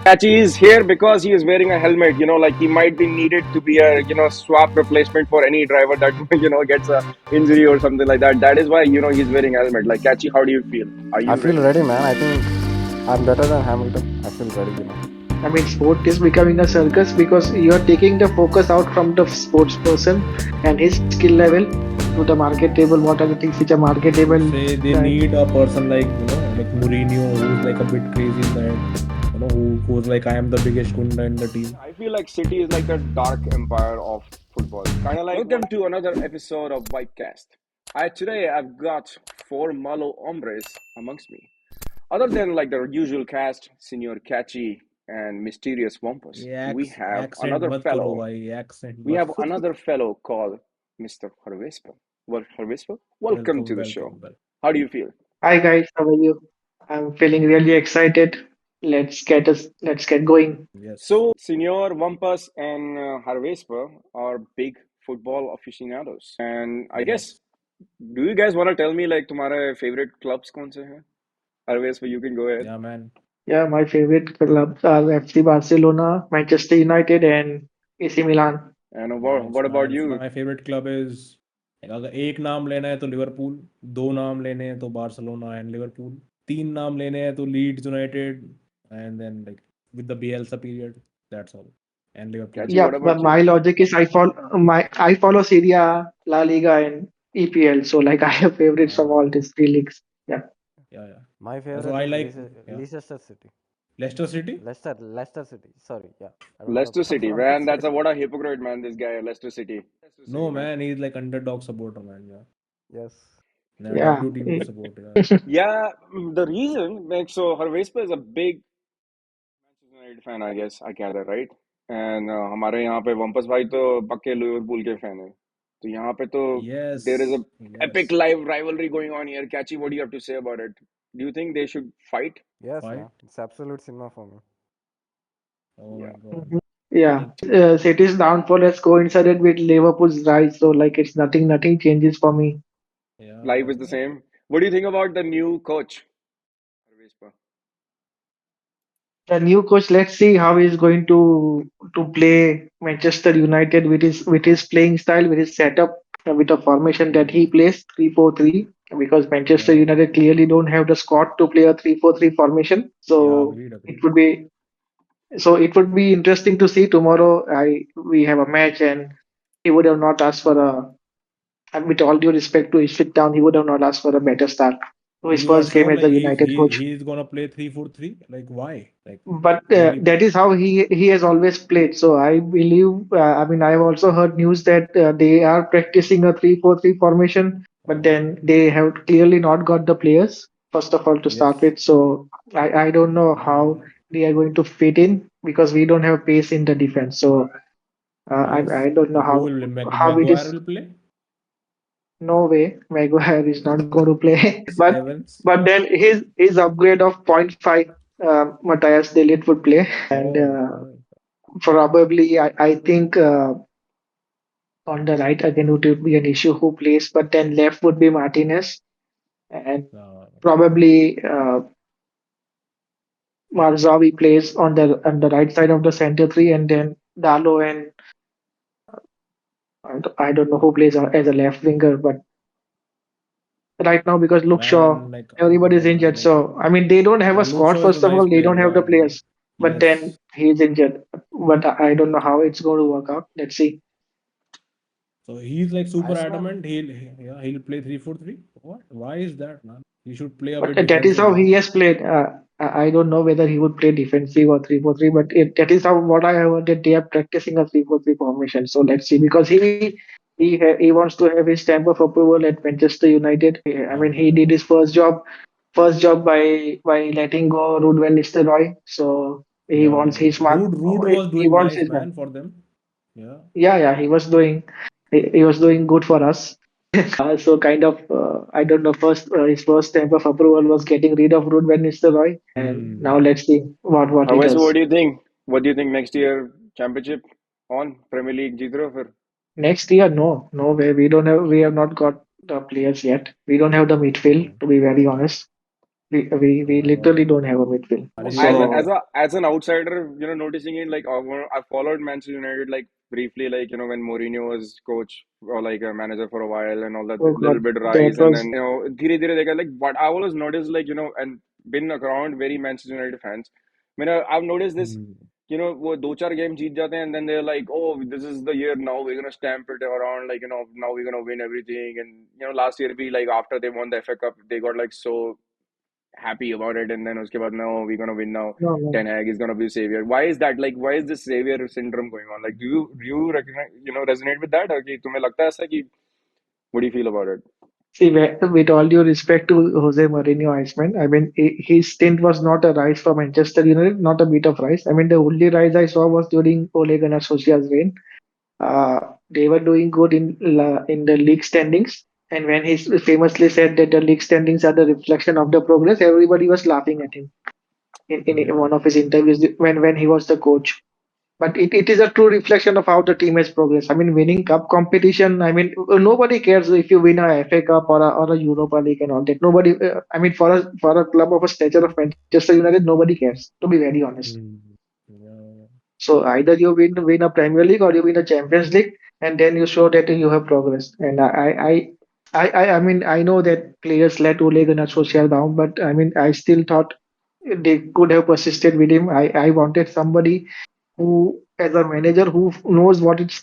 Catchy is here because he is wearing a helmet. Like he might be needed to be a swap replacement for any driver that gets a injury or something like that. That is why he's wearing a helmet. Like Catchy, how do you feel? Are I you feel ready? ready, man. I think I'm better than Hamilton. I feel ready. I mean, sport is becoming a circus because you are taking the focus out from the sports person and his skill level to the marketable. What are the things which are I would marketable? say they Right. need a person like Mourinho, who's like a bit crazy in the head. Who's like, I am the biggest Kunda in the team. I feel like City is like a dark empire of football. Kind of like. Welcome to another episode of Vibecast. Today I've got four malo hombres amongst me. Other than like the usual cast, Senior Catchy and Mysterious Wampus, ये we have accent another मत करो fellow. भाई, accent We मत have करो. another fellow called Mr. Harvespa. Well, Harvespa, welcome Welcome, to the show. welcome, welcome. How do you feel? Hi guys, how are you? I'm feeling really excited. Let's get going. Yes. So, Senior Wampus and Harvespa are big football aficionados, and I guess, Yes. do you guys want to tell me like तुम्हारे favorite clubs कौन से हैं? Harvespa, you can go ahead. Yeah, man. Yeah, my favorite clubs are FC Barcelona, Manchester United, and AC Milan. And Nice, what about nice. you? My favorite club is, अगर एक नाम लेना है तो Liverpool, दो नाम लेने हैं तो बार्सिलोना एंड लिवरपूल, तीन नाम लेने हैं तो Leeds United, and then like with the Bielsa period, that's all, and Liverpool. Catchy, Yeah, what but about you? my logic is I follow Serie A, La Liga, and EPL. So like I have favorites from all these three leagues. Yeah. Yeah, yeah. My So favorite I is like, yeah. Leicester City. Leicester City. Leicester City. Sorry, yeah. I don't know Leicester how to City, pronounce man. That's it. what a hypocrite, man. This guy, Leicester City. Leicester City, No, man. man, he's like underdog supporter, man. Yeah. Yes. Yeah, Yeah. W team support. Yeah. Yeah, the reason, like, so Harvespa is a big Manchester United fan, I guess. I gather, right? And हमारे यहाँ पे वंपस भाई तो पक्के Liverpool के fan है. तो यहाँ पे तो there is a Yes, epic yes. live rivalry going on here. Catchy, what do you have to say about it? Do you think they should fight? Yes, Fight. man. It's absolute cinema for me. Oh my Yeah. God. Mhm. Yeah. Like, City's downfall has coincided with Liverpool's rise, so like it's nothing changes for me. yeah, Life yeah, is the yeah. same. What do you think about the new coach, Harvespa? The new coach, let's see how he's going to play Manchester United with his playing style, with his setup, with the formation that he plays 3-4-3. Because Manchester Yeah, United clearly don't have the squad to play a 3-4-3 formation. yeah, So agreed, it agreed. would be it would be interesting to see tomorrow. We have a match and he would have not asked for a. And with all due respect to his fit down, he would have not asked for a better start to his You are first game sure as like a United coach. he's gonna play 3-4-3? Like why? Like But really? that is how he has always played. So I believe. I mean, I have also heard news that they are practicing a 3-4-3 formation, but Oh, then they have clearly not got the players first of all to start yes. with. So I don't know how Mm, they are going to fit in because we don't have pace in the defense. So I yes. don't know So who how will how it Maguire is. will play? No way, Maguire is not going to play. Yes, but Evans. but then his upgrade of point 0.5, Matthias De Ligt would play, and Oh, oh. probably I think on the right again it would be an issue who plays, but then left would be Martinez, and probably Marzavi plays on the right side of the center three, and then Dalo and I don't know who plays as a left winger, but right now because Luke Shaw, Man, like everybody's oh man, injured. like So I mean they don't have yeah, a Luke squad. Shaw is a First of nice all, they player. don't have the Yeah, yeah. players. But then Yes. he's injured. But I don't know how it's going to work out. Let's see. So he's like I super swear. adamant. He'll play 3-4-3. What? Why is that, man? He should play a But bit that is defensive how he now. has played. I don't know whether he would play defensive or 3-4-3, but that is how what I have heard that they are practicing a 3-4-3 formation. So let's see because he wants to have his stamp of approval at Manchester United. I Yeah, mean yeah, he yeah. did his first job by letting go Rudwell Nistelrooy. So he Yeah, wants his mark. Rude was He doing wants nice, his mark. man, for them. Yeah. Yeah, he was doing good for us. So kind of I don't know. His first stamp of approval was getting rid of Ruud van Nistelrooy, and now Hmm. let's see what he Harvespa, what does do you think? What do you think next year championship on Premier League जीत रहे हो फिर? next year. No way. We have not got the players yet. We don't have the midfield Oh. to be very honest. We Oh my literally God. don't have a midfield. as Really? a, as So a as an outsider, noticing it, like I followed Manchester United like briefly, like when Mourinho was coach or like a manager for a while and all that, oh little god, bit that rise, and was then धीरे धीरे they got like. What I always noticed, like and been around very Manchester United fans. I mean, I've noticed this. Hmm. वो दो चार game जीत जाते हैं, and then they're like, oh, this is the year now, we're gonna stamp it around, like now we're gonna win everything. And last year we, like, after they won the FA Cup, they got like so happy about it, and then uske baad, no, we're gonna win now. no no. Ten Hag is gonna be savior. Why is that? Like, why is this savior syndrome going on? Like, do you recognize, resonate with that? Or कि तुम्हें लगता है ऐसा कि what do you feel about it? See, with all due respect to Jose Mourinho, Iceman, I mean, his stint was not a rise for Manchester United, not a bit of rise. I mean, the only rise I saw was during Ole Gunnar Solskjaer's reign. Uh, they were doing good in the league standings, and when he famously said that the league standings are the reflection of the progress, everybody was laughing at him in Yeah. one of his interviews when he was the coach. But it is a true reflection of how the team has progressed. I mean, winning cup competition. I mean, nobody cares if you win a FA Cup or a Europa League and all that. Nobody. I mean, for a club of a stature of Manchester United, nobody cares. To be very honest. Hmm. Yeah. So either you win a Premier League or you win a Champions League, and then you show that you have progressed. And I mean, I know that players let Ole Gunnar Solskjaer down, but I mean, I still thought they could have persisted with him. I wanted somebody who, as a manager, who knows what is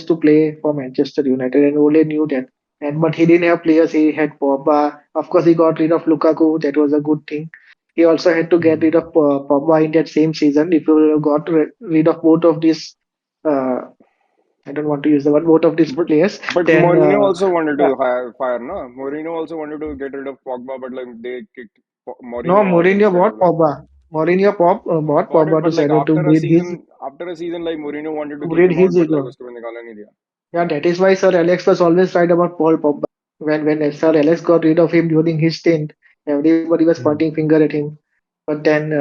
to play for Manchester United, and Ole knew that. And but he didn't have players. He had Pogba. Of course, he got rid of Lukaku. That was a good thing. He also had to get rid Hmm. of Pogba in that same season. If you got rid of both of these, uh, I don't want to use the word both of these But players, but then Mourinho also wanted uh, to fire, no? Mourinho also wanted to get rid of Pogba, but like they kicked no, Mourinho out Mourinho instead bought of like. Pogba. Mourinho bought Got it, Pogba to but like settle after a season, like Mourinho wanted to to keep rid him his out, but like ego. उसको निकाला नहीं दिया. Yeah, that is why Sir Alex was always right about Paul Pogba. When Sir Alex got rid of him during his stint, everybody was pointing Hmm. finger at him. But then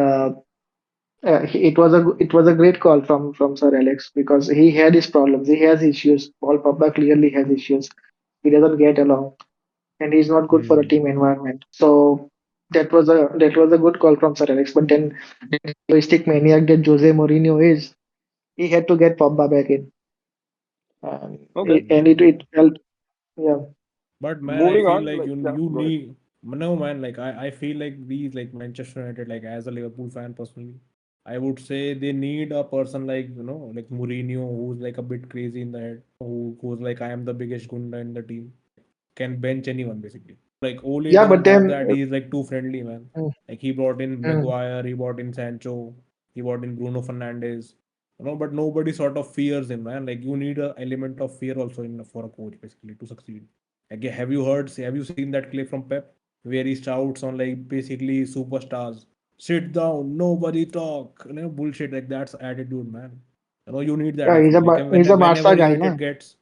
it was a great call from Sir Alex because he had his problems. He has issues. Paul Pogba clearly has issues. He doesn't get along, and he's not good for a team Hmm. environment. So that was a good call from Sir Alex. But then, the egoistic maniac that Jose Mourinho is, he had to get Pogba back in, Okay, and it felt, yeah. But man, I moving feel on. like Like, you yeah, you go ahead. need no man. Like I feel like these like Manchester United, like as a Liverpool fan personally, I would say they need a person like like Mourinho, who's like a bit crazy in the head, who goes like I am the biggest gunda in the team, can bench anyone basically. Like Ole Yeah, but doesn't have then, that. He's like too friendly, man. mm, Like he brought in mm, Maguire, he brought in Sancho, he brought in Bruno Fernandes. But nobody sort of fears him, man. Like you need a element of fear also in for a coach basically to succeed. Like, have you seen that clip from Pep where he shouts on like basically superstars, sit down, nobody talk, bullshit, like that's attitude, man. You need that, yeah, I feel. Like he's a whenever Barca guy, United na? gets,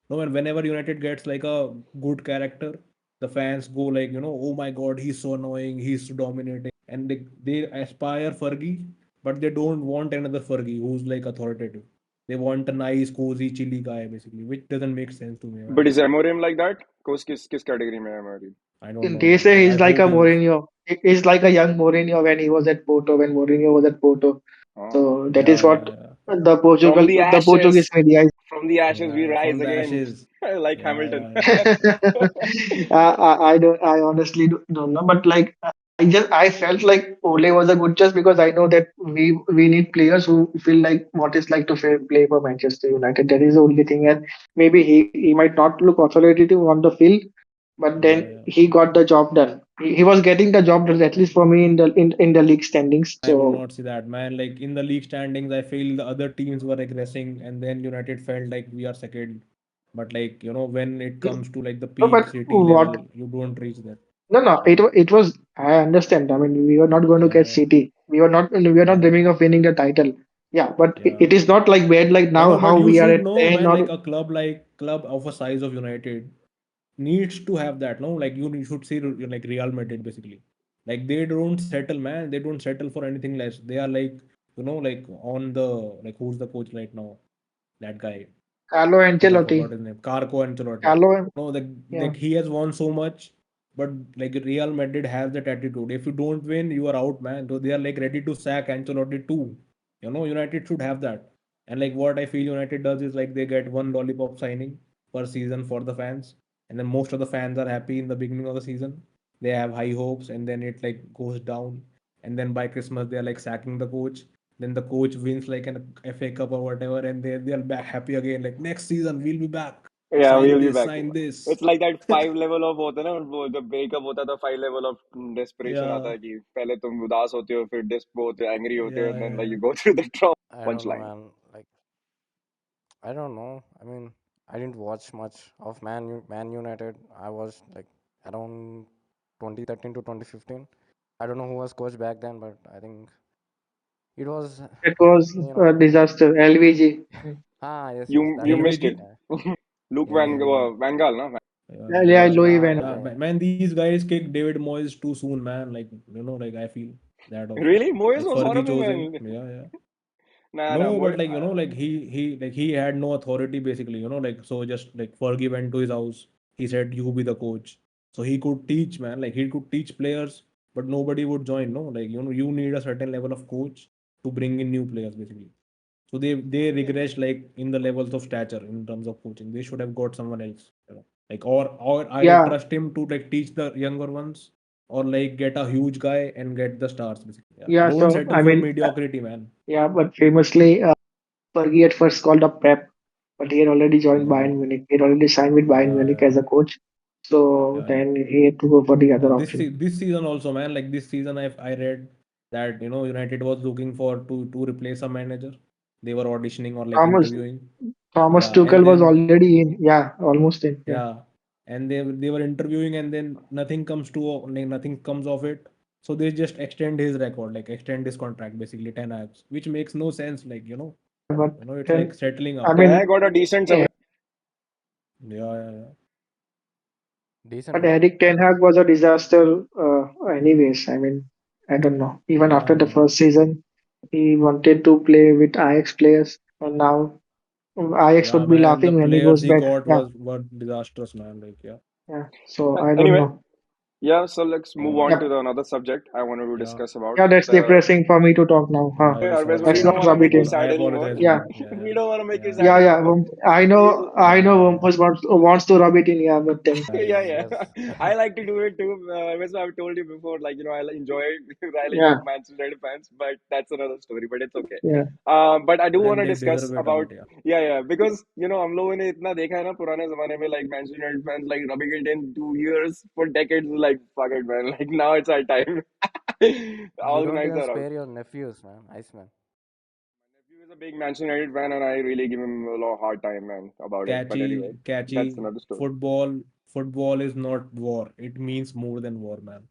no, whenever United gets like a good character, the fans go like, oh my god, he's so annoying, he's so dominating. And they aspire Fergie, but they don't want another Fergie who's like authoritative. They want a nice, cozy, chilly guy, basically, which doesn't make sense to me, man. But is Amorim like that? Kiss category में है Amorim? I don't know, They man. say But I he's like a hope he is. Mourinho. He's like a young Mourinho when he was at Porto, when Mourinho was at Porto. हाँ. So that is Yeah, what yeah, yeah. From the The Portuguese ashes, media is. from the ashes we Yeah, rise from the again, ashes. like Yeah, Hamilton. yeah, yeah. I honestly don't know, but like I felt like Ole was a good choice because I know that we need players who feel like what it's like to play for Manchester United. That is the only thing, and maybe he might not look authoritative on the field, but Yeah, then yeah. he got the job done. He was getting the job done, at least for me in the league standings. I would So not say that, man. Like in the league standings, I feel the other teams were regressing, and then United felt like we are second. But like when it comes to like the no, peak but city level, what? you don't reach there. No. It was. I understand. I mean, we were not going to Yeah, get yeah, City. We were not yeah, dreaming of winning the title. Yeah, but it yeah. is not like bad like now But how you we are should at know, 10 man. Like or a club of a size of United needs to have that. No, like you should see like Real Madrid basically. Like they don't settle, man. They don't settle for anything less. They are like like on the like who's the coach right now? That guy. Carlo Shit, I Ancelotti. forgot his name. Carco Ancelotti. Carlo, No, yeah. he has won so much. But like Real Madrid has that attitude. If you don't win, you are out, man. So they are like ready to sack Ancelotti too. United should have that. And like what I feel United does is like they get one lollipop signing per season for the fans, and then most of the fans are happy in the beginning of the season. They have high hopes, and then it like goes down, and then by Christmas they are like sacking the coach. Then the coach wins like an FA Cup or whatever, and they are back happy again. Like next season we'll be back. Yeah, we'll be back. Sign this. It's like that five level of होता है ना वो जब breakup होता है तो five level of desperation आता Yeah, है कि पहले तुम उदास होते हो फिर desp होते हो angry होते हो yeah, and then yeah, like yeah. you go through the trauma I don't know, punchline. man. Like, I don't know. I mean, I didn't watch much of Man United. I was like around 2013 to 2015. I don't know who was coach back then, but I think it was, It was you a know, disaster. LVG. yes, yes, You that guy. missed it. LVG. Yeah, Luke yeah, yeah, yeah. Van Gaal, no? Yeah, Yeah, yeah, yeah, yeah. Louis Yeah, Van. that Yeah, guy. man, these guys kicked David Moyes too soon, man. Like, like I feel that also. Really? Moyes Like was Fergie horrible, chose him. man. Yeah, yeah. Nah, No, but Moyes. like, he had no authority basically, like so just like Fergie went to his house. He said, "You be the coach." So he could teach, man. Like he could teach players, but nobody would join. No, like you need a certain level of coach to bring in new players basically. So they regressed like in the levels of stature in terms of coaching. They should have got someone else. Like or either Yeah, trust him to like teach the younger ones, or like get a huge guy and get the stars basically. Yeah. yeah. Don't So settle I for mean, mediocrity, man. yeah, but famously, Fergie at first called up Pep, but he had already joined Yeah, Bayern Munich. He had already signed with Bayern yeah, Munich yeah, as a coach. So yeah, yeah. then he had to go for the other This option. this season also, man. Like this season, I read that United was looking for to replace a manager. They were auditioning or like Thomas interviewing. Thomas Yeah, and Tuchel was then already in. Yeah, almost in. Yeah. yeah, and they were interviewing, and then nothing comes of it. So they just extend his record, like extend his contract, basically 10 years, which makes no sense. Like But it's like then, settling I up. Then I mean, got a decent yeah, Yeah, yeah, yeah. Decent but what? Eric Ten Hag was a disaster, anyways. I mean, I don't know. Even Yeah, after the man. first season, he wanted to play with Ajax players, and now Ajax Yeah, would be man. The laughing when he players goes he back. got Yeah, were disastrous, man. Like yeah, yeah. So I don't Anyway, know. yeah, so let's move yeah, on to Yeah, the another subject I wanted to yeah. discuss about. yeah. That's The depressing for me to talk now. Huh? Yeah, Arviz, sorry, we Let's don't not sorry. want to rub it make you in. I sad anymore. apologize, Yeah, man. Yeah, We don't want to make you yeah, yeah, sad yeah. anymore. We I know. yeah, Wumpus wants to rub it in. Yeah, but then yeah, yeah. Yes. I like to do it too. As I've told you before, like, I enjoy riling up yeah, Manchester United fans, but that's another story, but it's okay. yeah. But I do want and to they discuss deserve it a about, bit. Yeah, yeah, because, हम लोगों ने इतना देखा है ना पुराने जमाने में, like, Manchester United fans, like, rubbing it in 2 years for decades, like, fuck it, man. Like, now it's our time. You don't Organize even that out. spare your nephews, man. Iceman. Nephew is a big Manchester United fan, and I really give him a lot of hard time, man, about it. But anyway, that's catchy. another story. Football is not war. It means more than war, man.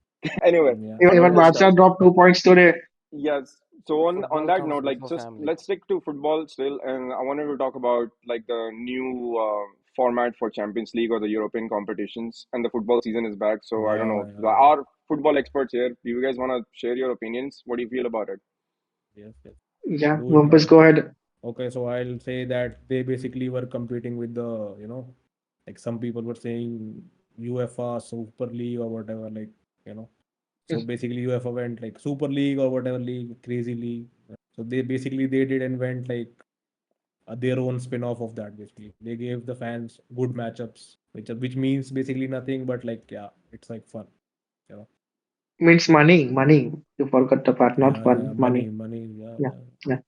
Anyway, Yeah, on Even another Barca stuff. dropped 2 points today. Yes. So on Football that comes note, like before just family. let's stick to football still, and I wanted to talk about like the new format for Champions League or the European competitions, and the football season is back. So I don't yeah, know, yeah, yeah. our football experts here. Do you guys want to share your opinions? What do you feel about it? Yes, yes. Yeah, Do it, Wumpus, man. go ahead. Okay, so I'll say that they basically were competing with the, like some people were saying UEFA Super League or whatever, like, you know. So basically UEFA went like Super League or whatever league, crazy league. So they did and went like their own spin-off of that basically. They gave the fans good matchups, which means basically nothing but like yeah, it's like fun, you know. Means money, money. You forgot the part, not Yeah, yeah, fun, money. money, yeah, Yeah, yeah. yeah.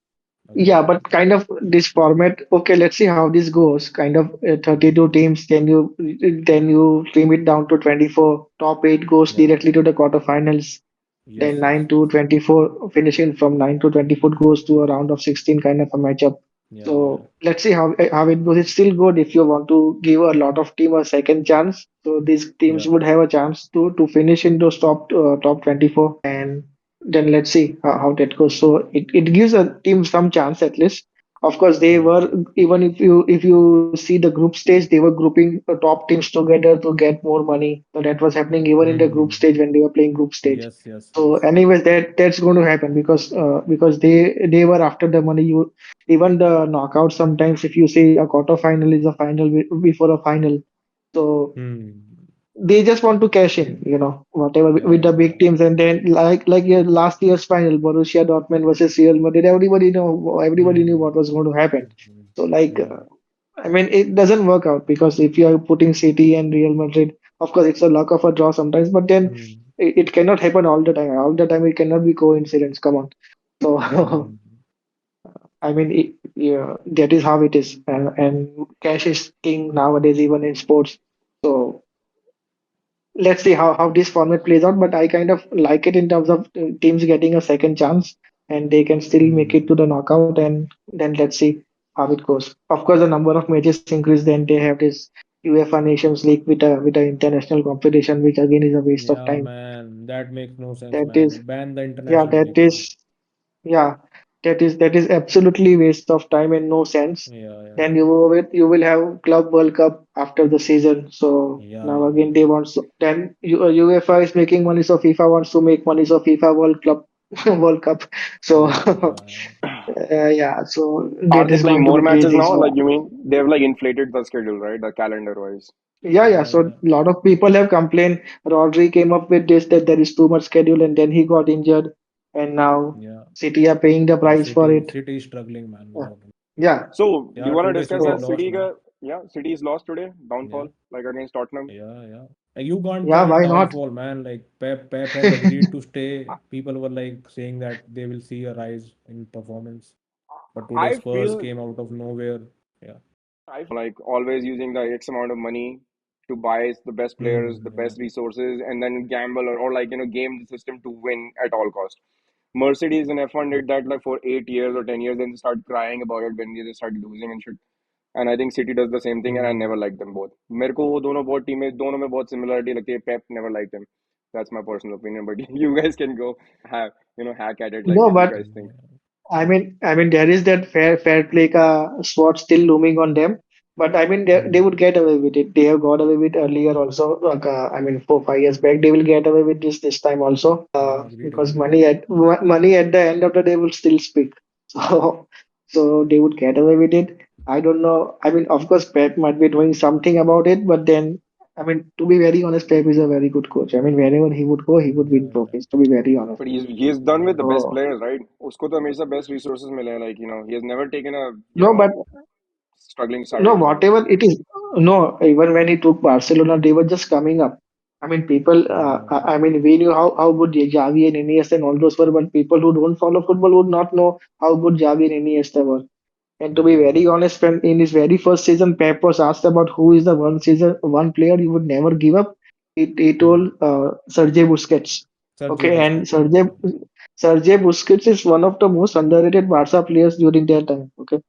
Agree. Yeah, but kind of this format. Okay, let's see how this goes. Kind of 32 teams. Then you trim it down to 24. Top eight goes Yeah. directly to the quarterfinals. Then Yes, yes, 9 to 24, finishing from 9 to 24 goes to a round of 16 kind of a matchup. yeah, yeah, So let's see how it goes. It's still good if you want to give a lot of team a second chance. So these teams yeah, would have a chance to finish in those top 24, and then let's see how that goes. So it gives a team some chance at least. Of course, they yeah, were, even if you see the group stage, they were grouping the top teams together to get more money. So that was happening even in the group hmm, stage when they were playing group stage. yes, yes, So, yes, anyways, that's going to happen because they were after the money. Even the knockout, sometimes if you say a quarter final is a final before a final. So hmm, they just want to cash in, whatever with Yeah, the yeah, big teams, and then like your last year's final, Borussia Dortmund versus Real Madrid. yeah. Everybody knew what was going to happen. So like, Yeah, I mean, it doesn't work out because if you are putting City and Real Madrid, of course, it's a luck of a draw sometimes, but then mm, it cannot happen all the time. All the time, it cannot be coincidence. Come on. So, mm. I mean, yeah, that is how it is, and cash is king nowadays, even in sports. So let's see how this format plays out. But I kind of like it in terms of teams getting a second chance and they can still make it to Mm. the knockout, and then let's see how it goes. Of course, the number of matches increase. Then they have this UEFA Nations League with a international competition, which again is a waste of Yeah, time. man, that makes no sense, That man. is, Like ban the yeah, international that break, man. is, yeah, that is absolutely waste of time and no sense. Yeah, yeah, Then you will have Club World Cup after the season. So yeah, now yeah, again they want then UEFA is making money, so FIFA wants to make money, so FIFA World Club World Cup. So yeah, yeah, yeah, yeah, so Are that they is playing going to more be matches crazy. now? So Like you mean they've like inflated the schedule, right? The calendar wise. yeah, yeah, so yeah, a lot of people have complained. Rodri came up with this that there is too much schedule, and then he got injured, and now yeah. City are paying the Yeah, price for it. City is struggling, man, Yeah, without him. yeah. So do you Yeah, want to today discuss City that So lost, City? man. Yeah, City is lost today. Yeah, Downfall like against Tottenham. yeah, yeah. Like you can't yeah, call it why not? downfall, man. Like Pep has agreed to stay. People were like saying that they will see a rise in performance, but today I Spurs feel came out of nowhere. Yeah. like always using the X amount of money to buy the best players, the Yeah. best resources, and then gamble or like game the system to win at all cost. Mercedes and F1 did that like for 8 years or 10 years, then they start crying about it when they just start losing and shit. And I think City does the same thing, and I never Hmm. liked them both. मेरे को वो दोनों बहुत टीमें दोनों में बहुत similarity लगती है. Pep never liked him. That's my personal opinion, but you guys can go have hack at it like No, you but guys think. I mean, there is that fair play spot still looming on them. But I mean, they Hmm. would get away with it. They have got away with earlier also. Like, I mean, 4 5 years back, they will get away with this time also. Yeah, agreed, Because agreed. money at the end of the day will still speak. So so they would get away with it. I don't know. I mean, of course, Pep might be doing something about it, but then. I mean, to be very honest, Pep is a very good coach. I mean, wherever he would go, he would win Yeah, yeah, trophies. To be very honest. But he's done with yeah, the best So players, right? उसको तो हमेशा best resources मिले हैं. Like he has never taken a no, but struggling no, side. whatever it is, no, even when he took Barcelona, they were just coming up. I mean, people, yeah, I mean, we knew how good Xavi and Iniesta and all those were, but people who don't follow football would not know how good Xavi and Iniesta were. And to be yeah, very honest, when in his very first season, Pep was asked about who is the one player you would never give up. He yeah. told Sergei Busquets. Sergio Okay, and Busquets, yeah, yeah, Sergei Busquets is one of the most underrated Barca players during their time. Okay,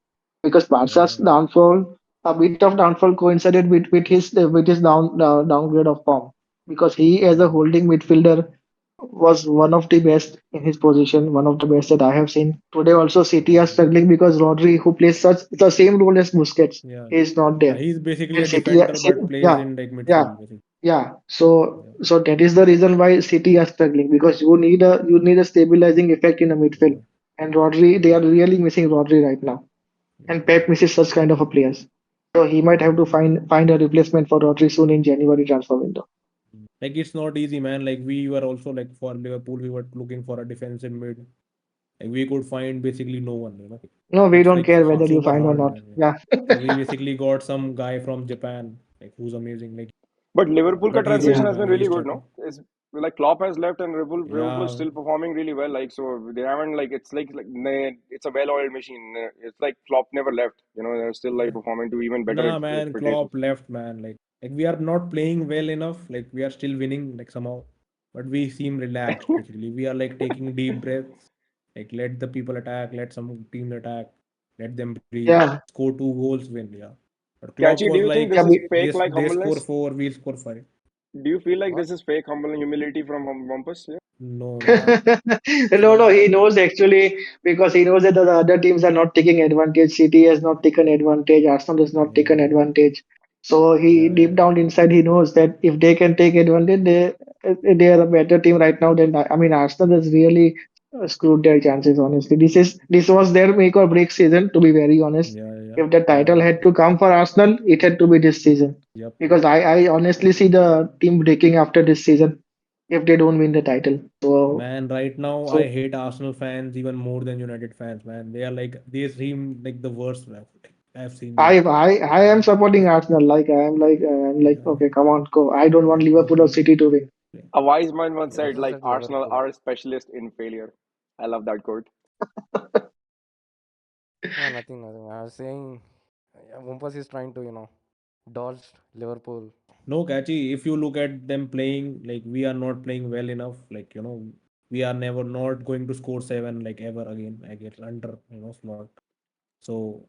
because yeah, Barca's downfall, a bit of downfall coincided with his downgrade of form. Because he, as a yeah, holding midfielder, was one of the best in his position, one of the best that I have seen. Today, also City are yeah, struggling because Rodri, who plays such the same role as Busquets, yeah, is not yeah. there. He's basically And a defender, but plays Yeah, in like yeah, midfield, basically. yeah. So, Yeah, so that is the reason why City are struggling because you need a stabilizing effect in the midfield. yeah, And Rodri, they yeah, are really missing Rodri right now, and yeah, Pep misses such kind of a players. So he might have to yeah. find a replacement for Rodri soon in January transfer window. Like it's not easy, man. Like we were also like for Liverpool, we were looking for a defensive mid. Like we could find basically no one, you know. No, we It's don't like care whether you super find or hard, not. man. Yeah. Yeah. So we basically got some guy from Japan, like who's amazing. Like, But Liverpool ka but he's transition old, Yeah. has been man. really He's good, struggling. no? It's like Klopp has left and Liverpool Yeah, still performing really well. Like so, they haven't like it's a well-oiled machine. It's like Klopp never left. They're still like yeah. performing to even better Nah, man. expectations. Klopp left, man. Like we are not playing well enough. Like we are still winning, like somehow, but we seem relaxed. Basically, we are like taking deep breaths. Like let the people attack, let some teams attack, let them breathe. Yeah. Score two goals, win. Yeah. But Klopp Catchy, was do you think like, this Yeah. is fake like they score humbleness? four, we'll score five. Do you feel like What? this is fake humble humility from Bumpus? Yeah. No, man. It's No, no, not. he knows actually because he knows that the other teams are not taking advantage. City has not taken advantage. Arsenal has not taken Yeah, advantage. So he yeah, deep yeah, down inside he knows that if they can take advantage, they are a better team right now than I mean Arsenal is really screwed their chances. Honestly, this was their make or break season. To be very honest, Yeah, yeah, if the yeah, title yeah. had to come for Arsenal, it had to be this season. Yep, Because yep. I honestly see the team breaking after this season if they don't win the title. So Man, right now I so hate Arsenal fans even more than United fans, man. They are like they seem like the worst I've seen like I am yeah, supporting Arsenal. I'm like yeah, okay, come on, go. I don't want yeah. Liverpool or City to win. A wise man once You said, also like, said Arsenal Liverpool. are specialists in failure. I love that quote. No, nothing, nothing. I was saying, Wumpus is trying to, dodge Liverpool. No, Catchy, if you look at them playing, like we are not playing well enough. Like, we are never not going to score seven like ever again. I get under, slot. So,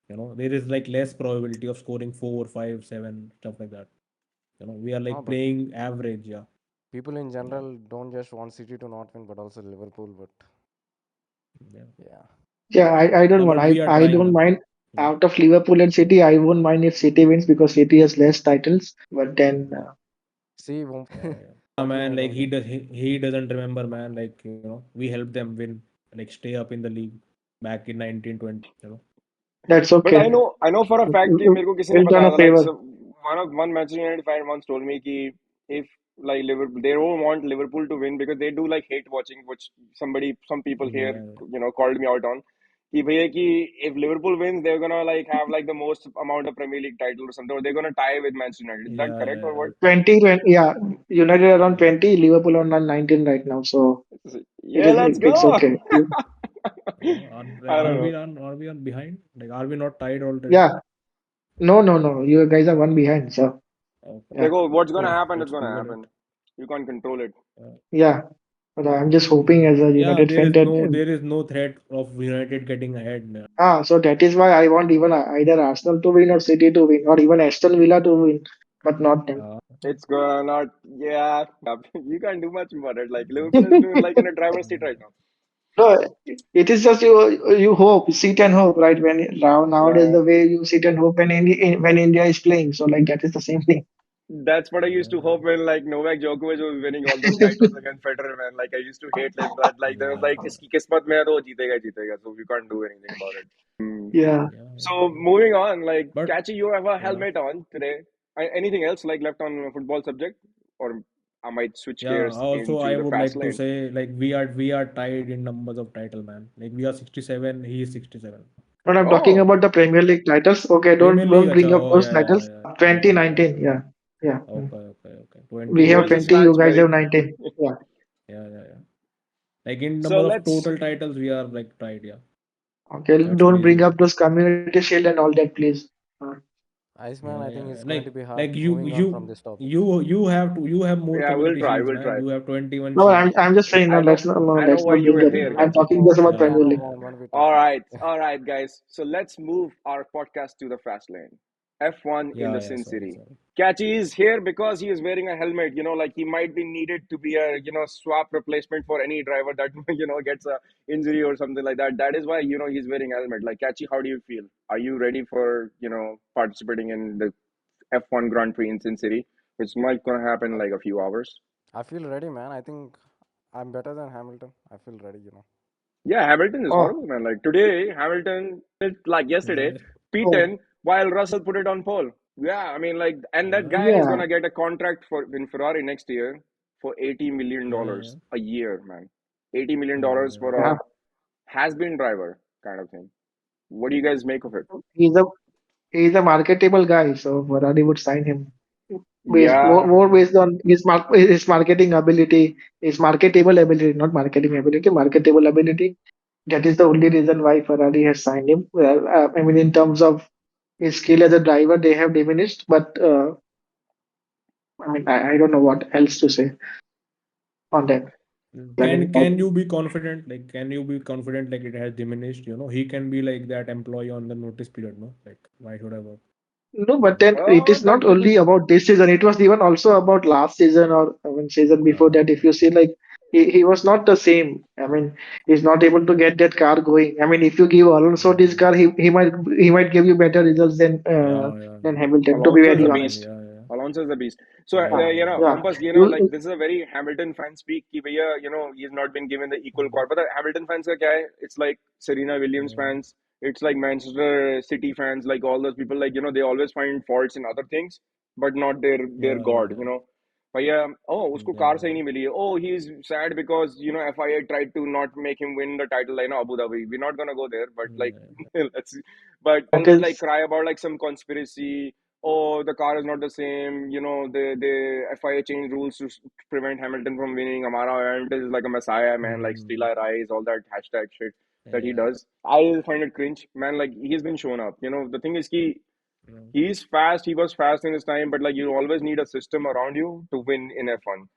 there is like less probability of scoring four, five, seven, stuff like that. We are No, like but playing average, yeah. people in Yeah. general don't just want City to not win, but also Liverpool. But Yeah. yeah, Yeah, I don't Yeah, want. but we are I don't trying. mind Yeah. out of Liverpool and City. I won't mind if City wins because City has less titles. But then see, Wump Yeah, yeah. Yeah, talking man, like about them. he doesn't remember, man. Like, we helped them win, like stay up in the league back in 1920, that's But okay. I know for a fact कि मेरे को किसी ने We'll turn बताया a था, like, favor. so one Manchester United fan once told me कि if like Liverpool, they don't want Liverpool to win because they do like hate watching, which some people here, yeah, called me out on. कि भैया कि if Liverpool wins, they're gonna like have like the most amount of Premier League title or something, or they're gonna tie with Manchester United. Is that yeah, correct or yeah, what? 20, 20, yeah. United around yeah. 20, Liverpool on 19 right now. So Yeah, let's it's go. okay. I Are don't we know. on behind? Like, are we not tied already? Yeah. No, no, no. You guys are one behind. So Okay, yeah. देखो, what's gonna Yeah. happen is let's gonna fuel happen. it. You can't control it. Yeah. But I'm just hoping as a Yeah, United fan that there is no threat of United getting ahead now. so that is why I want even either Arsenal to win or City to win or even Aston Villa to win, but not them. It's gonna not. Yeah, you can't do much about it. Like Liverpool is doing like in a driver's seat right now. No, it is just you hope, sit and hope, right? When now nowadays Yeah, the way you sit and hope when India is playing, so like that is the same thing. that's what I used to Yeah, hope when like Novak Djokovic was winning all those titles against Federer. Man, like I used to hate like that. Like there was like yeah, iski kismat mein hai to wo jeetega he jeetega. So you can't do anything about it. Yeah. yeah. So moving on, like But Catchy, you have a yeah, helmet on today. Anything else like left on football subject, or I might switch yeah. gears Also, into I the would fast like to lane. say like we are tied in numbers of title, man. Like we are 67, he is 67. But I'm talking Oh, about the Premier League titles. Okay, Premier don't League, bring acha. up Oh those yeah, yeah, titles. yeah. Okay, okay, 2019, okay. yeah, yeah. Okay, okay, okay. We 20, have yours is 20. You guys have Stansbury. 19. Yeah. yeah, yeah, yeah. Like in So number of let's total titles, we are like tied. Yeah, Okay. that's Don't crazy, bring man. up those Community Shield and all that, please. Iceman, Yeah, I yeah, think yeah. it's going to be Like hard moving on from this topic. you have more yeah, community shields, we'll man. try. You have 21 No, I'm shields. I'm just saying. No, I know let's why not you bring were that. here, I'm Let's Catchy. talking know just about which Yeah, Premier can or League. won't we All talking. right, all right, guys. So let's move our podcast to the fast lane. F1 in the yeah, yeah. Sin Sorry, City. sorry. Catchy is here because he is wearing a helmet. Like he might be needed to be a swap replacement for any driver that gets a injury or something like that. That is why he's wearing a helmet. Like Catchy, how do you feel? Are you ready for participating in the F1 Grand Prix in Sin City, which might gonna happen in I, like a few hours? I feel ready, man. I think I'm better than Hamilton. I feel ready. Yeah, Hamilton is Oh, horrible, man. Like today, Hamilton did like yesterday, Yeah, oh, P10, while Russell put it on pole. Yeah, I mean, like, and that yeah, guy is yeah, gonna get a contract for in Ferrari next year for yeah, $80 million yeah, a year, man. $80 million yeah, for yeah. a has-been driver kind of thing. What do you guys make of it? He's a he's a marketable guy, so Ferrari would sign him based Yeah, more based on his marketing ability, his marketable ability, not marketing ability, marketable ability. That is the only reason why Ferrari has signed him. Well, I mean, in terms of his skill as a driver, they have diminished, but I mean, I don't know what else to say on that. yeah. I mean, Can you be confident? Like, can you be confident? Like, it has diminished. He can be like that employee on the notice period. No, like, why should I work? no, but then it oh, is that not could be. only about this season. It was even also about last season or I mean season before Uh, that. If you see, like he was not the same. I mean, he's not able to get that car going. I mean, if you give Alonso this yeah, car, he might give you better results yeah, yeah, than yeah. Hamilton. To be Alonso is very a Hamilton. honest. beast. Yeah, yeah. Alonso is the beast. So, Yeah, yeah. Compass, like You this is a very Hamilton fan speak. Ki bhaiya, he's not been given the equal call. But the Hamilton fans ka kya hai? It's like Serena Williams fans. It's like Manchester City fans. Like all those people, like they always find faults in other things, but not their god. भैया उसको car सही नहीं मिली है he is sad because FIA tried to not make him win the title like Abu Dhabi. We're not gonna go there, but like let's see. But that always like is cry about like some conspiracy. The car is not the same. The FIA changed rules to prevent Hamilton from winning. Amara Hamilton is like a messiah, man. Like still I rise, all that hashtag shit that he does. I find it cringe, man. Like he's been shown up. The thing is, he's fast. He was fast in his time, but like you always need a system around you to win in F1.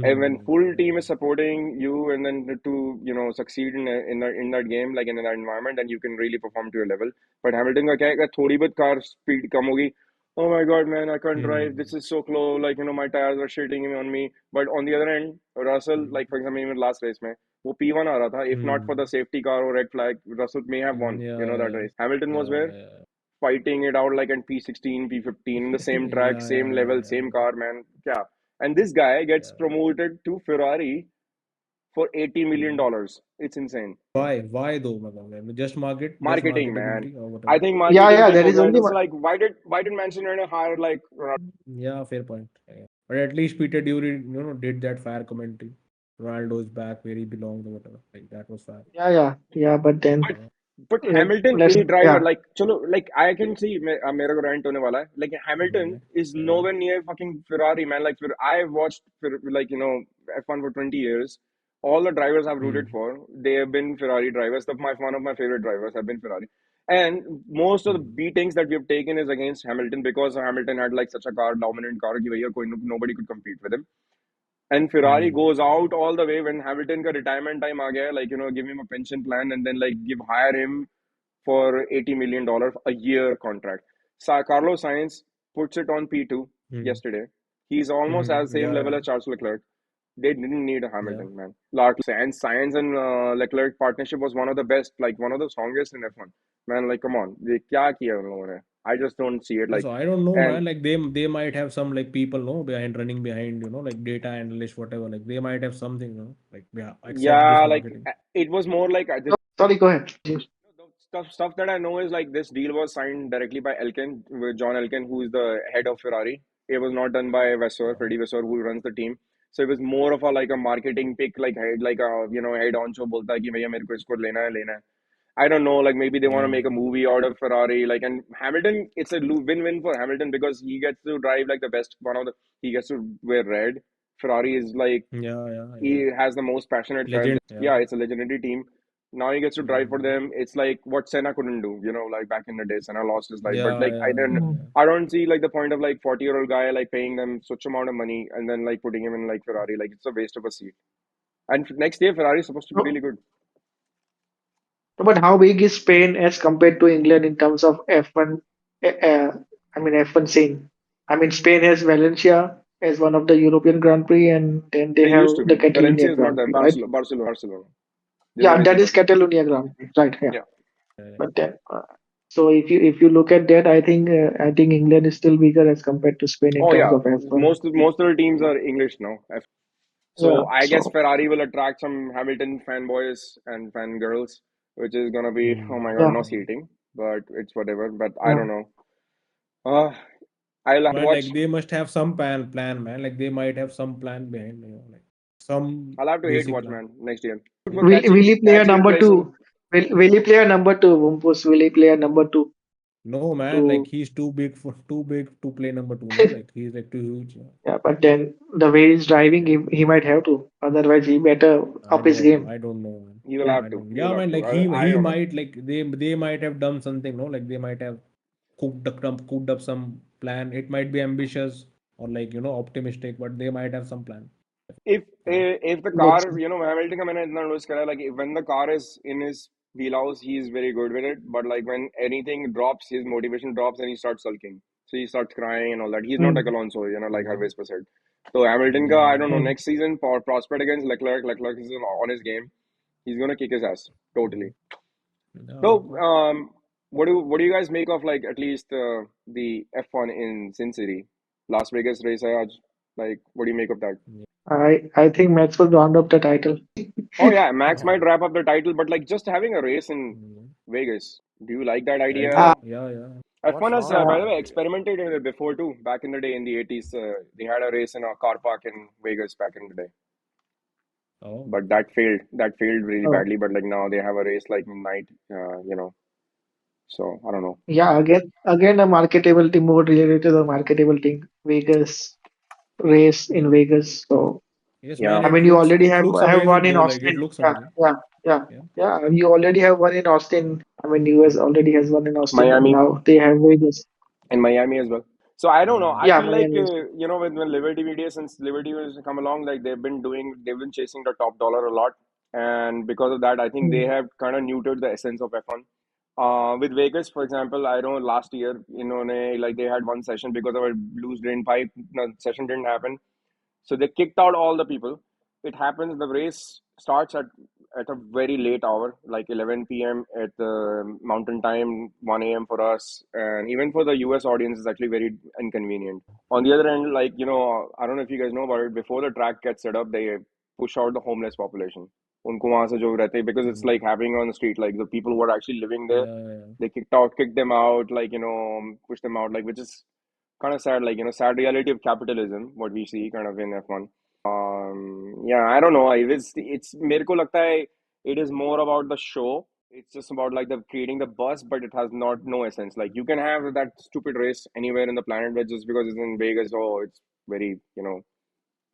And when full team is supporting you, and then to succeed in that game, like in that environment, then you can really perform to your level. But Hamilton का क्या है कि थोड़ी बहुत car speed कम होगी. Oh my God, man, I can't drive. This is so slow. Like my tires are shitting on me. But on the other end, Russell, like for example, even last race में वो P1 आ रहा था. If not for the safety car or red flag, Russell may have won. That race. Hamilton was where fighting it out like in P16, P15, in the same track, same level, same car, man. Yeah. And this guy gets promoted to Ferrari for $80 million. It's insane. Why though? मतलब just Marketing, man. marketability or I whatever. think yeah, marketing yeah. peak There हो is गया है. only Just one. like why did Manchester United hire like Yeah, fair point. Yeah. But at least Peter Dury, did that fair commentary. Ronaldo is back where he belongs or whatever. Like that was fair. Yeah, yeah, yeah. But then but Hamilton let's any driver yeah. like chalo like I can see मेरे को rant होने वाला है like Hamilton is nowhere near fucking Ferrari, man. Like I watched like F1 for 20 years. All the drivers I've rooted for, they have been Ferrari drivers. One of my favorite drivers have been Ferrari, and most of the beatings that we have taken is against Hamilton because Hamilton had like such a car dominant car कि भैया nobody could compete with him. And Ferrari goes out all the way when Hamilton ka retirement time aa gaya, like give him a pension plan and then like hire him for $80 million a year contract. Carlos Sainz puts it on P2 yesterday. He's almost at the same level as Charles Leclerc. They didn't need a Yeah. Hamilton, man. Largely. And Sainz and Leclerc partnership was one of the best, like one of the strongest in F1. Man, like come on, they kya kiya उन लोगों ने? I just don't see it Yeah, like. so I don't know, And man. Like they might have some like people, running behind, like data analyst, whatever. Like they might have something, like yeah, except this yeah, like marketing. it was more like this. Sorry, go ahead. The stuff that I know is like this deal was signed directly by Elkin, with John Elkin, who is the head of Ferrari. It was not done by Freddie Vasseur, who runs the team. So it was more of a like a marketing pick, like head, like a head honcho बोलता है कि भैया मेरे को इसको लेना है. I don't know, like maybe they want to make a movie out of Ferrari, like, and Hamilton, it's a win-win for Hamilton because he gets to drive like the best he gets to wear red. Ferrari is like Yeah. he has the most passionate fans. Legend. Yeah, it's a legendary team. Now he gets to drive for them. It's like what Senna couldn't do, like back in the day. Senna lost his life, but like I don't see like the point of like 40-year-old guy like paying them such amount of money and then like putting him in like Ferrari. Like it's a waste of a seat. And next year Ferrari is supposed to be No, really good. but how big is Spain as compared to England in terms of F1? I mean F1 scene. I mean Spain has Valencia as one of the European Grand Prix, and then they They have used to the be. Valencia Catalonia is not Grand there. Prix, right? Barcelona. There's Yeah, only two that is Barcelona. Catalonia Grand Prix, right? Yeah. Yeah. But then, so if you look at that, I think England is still bigger as compared to Spain in Oh terms yeah. of F1. Most of the teams are English now. Yeah. So I guess So Ferrari will attract some Hamilton fanboys and fangirls, which is gonna be oh my god, yeah, no seating, but it's whatever. But I yeah. don't know. Uh, I'll have to Man, watch. like they must have some plan, man. Like they might have some plan behind, like some I'll have to hate basic watch, plan. man, next year. For Will he play a Catchy number replacing. two? Will he play a number two? Wumpus, will he play a number two No, man. Like to? he's too big to play number two. No, like he's like too huge. Yeah. Yeah, but then the way he's driving, he might have to. Otherwise, he better up his game. I don't know, man. He will Yeah. have I to. don't. He will Yeah, have man. to. Like I he don't know. might like they might have done something. No, like they might have cooked up some plan. It might be ambitious or like optimistic, but they might have some plan. If the car, Let's see. Hamilton का मैंने इतना notice करा, like when the car is in his wheelhouse, he is very good with it. But like when anything drops, his motivation drops and he starts sulking. So he starts crying and all that. He's not like Hmm. Alonso, like Harvey said. So Hamilton ka, I don't know, Hmm. next season, prospect against Leclerc. Leclerc is on his game. He's gonna kick his ass totally. Yeah, So, okay. what do you guys make of like at least the F1 in Sin City? Las Vegas race है आज. Like, what do you make of that? I think Max will round up the title. Oh yeah, Max might wrap up the title, but like just having a race in Yeah. Vegas. Do you like that Yeah, idea? yeah. F1 What's has, wrong with by Yeah, the that? way, experimented with it before too. Back in the day, in the 80s, they had a race in a car park in Vegas back in the day. Oh, But that failed. That failed really oh, badly. But like now they have a race like night, you know. So I don't know. yeah. Again, a marketable thing, more related to the marketable thing. Vegas race in yeah. Vegas. So Yes, Yeah, man. I mean, you already It looks have one amazing, in bro. Like it Austin. looks Yeah, amazing. yeah, yeah, Yeah. yeah. You already have one in Austin. I mean, US already has one in Austin. Miami Now they have Vegas. and Miami as well. So I don't know. Yeah. I Yeah, feel like Miami. you know when Liberty Media since Liberty has come along, like they've been chasing the top dollar a lot, and because of that, I think they Hmm. have kind of neutered the essence of F1. With Vegas, for example, I know last year, like they had one session because of a loose drain pipe. The session didn't happen, so they kicked out all the people. It happens. The race starts at a very late hour, like 11 p.m. at the Mountain Time, 1 a.m. for us, and even for the US audience, it's actually very inconvenient. On the other end, like I don't know if you guys know about it. Before the track gets set up, they push out the homeless population. उनको वहां से जो रहते हैं, because it's Mm. like happening on the street, like the people who are actually living there, Yeah. they kicked them out, like pushed them out, like which is kind of sad, like sad reality of capitalism, what we see kind of in F1. Yeah, I don't know. It's मेरे को लगता है it is more about the show. It's just about like the creating the buzz, but it has not no essence. Like you can have that stupid race anywhere in the planet, but just because it's in Vegas, oh, it's very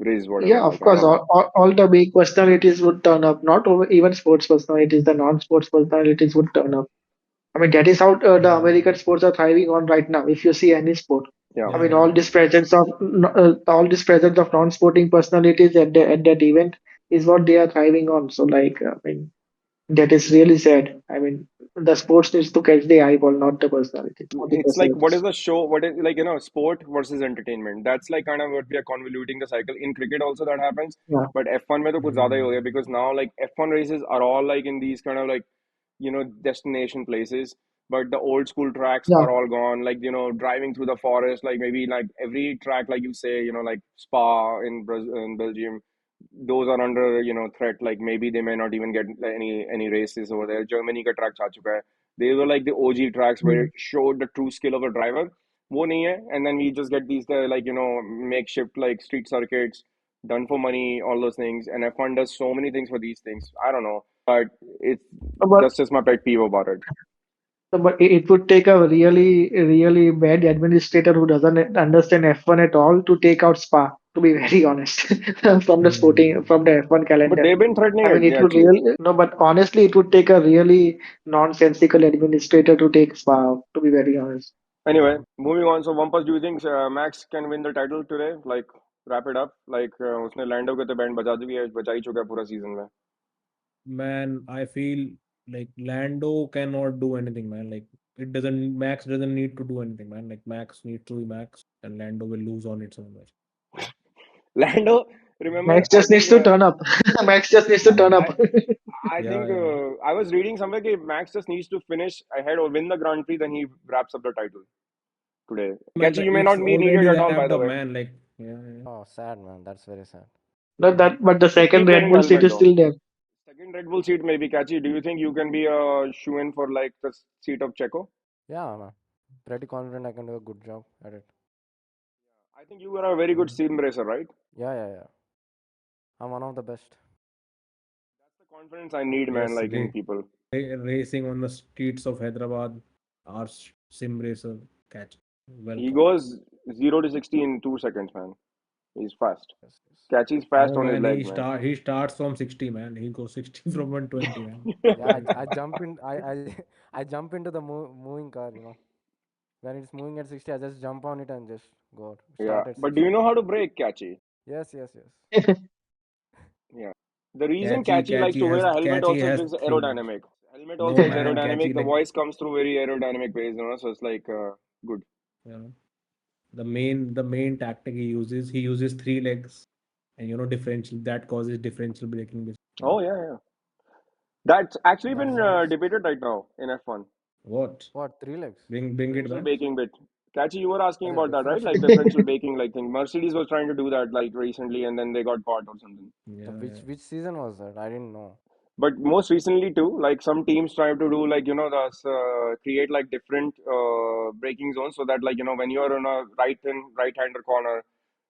race whatever. Yeah, of Like I course. don't know. All the big personalities would turn up. Not even sports personalities. The non-sports personalities would turn up. I mean, that is how the Yeah. American sports are thriving on right now. If you see any sport, Yeah, I Yeah. mean, Yeah. all this presence of non-sporting personalities at that event is what they are thriving on. So, like, I mean, that is really sad. I mean, the sports needs to catch the eyeball, not the personalities, not the it's like what is personalities. the show? What is like sport versus entertainment? That's like kind of what we are convoluting the cycle. In cricket also that happens, Yeah, but F1 में तो कुछ ज़्यादा ही हो गया, Mm. because now like F1 races are all like in these kind of like destination places, but the old school tracks yeah, are all gone, like driving through the forest, like maybe like every track, like you say, like Spa in Belgium, those are under threat, like maybe they may not even get any races over there. Germany का track आ चुका है. They were like the OG tracks where mm. it showed the true skill of a driver. वो नहीं है, and then we just get these like makeshift like street circuits done for money, all those things, and F1 does so many things for these things. I don't know, but it's But that's just my pet peeve about it. but it would take a really bad administrator who doesn't understand F1 at all to take out Spa. To be very honest, from the F1 But calendar. they've been threatening I mean, it, it yeah, would actually. really no, but honestly, it would take a really nonsensical administrator to take Spa out. To be very honest. Anyway, moving on. So, Wampus, do you think Max can win the title today? Like, wrap it up. Like, उसने लैंडो के तो band बजा ही चुका है पूरा season में. Man, I feel like Lando cannot do anything, man. Like Max doesn't need to do anything, man. Like Max needs to be Max, and Lando will lose on its own. Lando, remember, Max I just needs think to turn up. Max just needs to turn I up. I Yeah, think yeah. I was reading somewhere that Max just needs to finish ahead or win the Grand Prix, then he wraps up the title today. Man, Catchy, like, you may it's not be already needed at all, wrapped by the up, way. man. Like, yeah. Oh, sad man. That's very sad. But the So second keep Red wearing the Bull seat helmet is though. still there. Second Red Bull seat maybe. Catchy, do you think you can be a shoe in for like the seat of Checo? Yeah, man. Pretty confident I can do a good job at it. I think you are a very good Mm. sim racer, right? Yeah. I'm one of the best. That's the confidence I need, man, Yes, like in people. racing on the streets of Hyderabad, our sim racer catch. He Welcome. goes 0 to 60 in 2 seconds, man. He's fast. Yes. Catchy's fast No, on his man, legs, man. he starts from 60, man. He goes 60 from 120, man. Yeah, I jump in. I I jump into the moving car. When it's moving at 60, I just jump on it and just go out. Yeah, Start at but do you 60. know how to brake, Catchy? Yes. Yeah. The reason Catchy likes to wear a helmet Catchy also is has because three legs. aerodynamic. Helmet also No, is man, aerodynamic. Catchy The like, voice comes through very aerodynamic ways, so it's like good. you know, the main tactic he uses three legs, and differential that causes differential braking. Oh yeah. That's actually That's been nice. debated right now in F1. What? What? 3 legs? Bring it Differential back. braking bit. Catchy, you were asking Are there about that, right? differential Like braking? differential baking, like thing. Mercedes was trying to do that like recently, and then they got caught or something. So Yeah, yeah. which season was that? I didn't know. But most recently too, like some teams try to do like the create like different braking zones so that like when you're in a right-hander corner,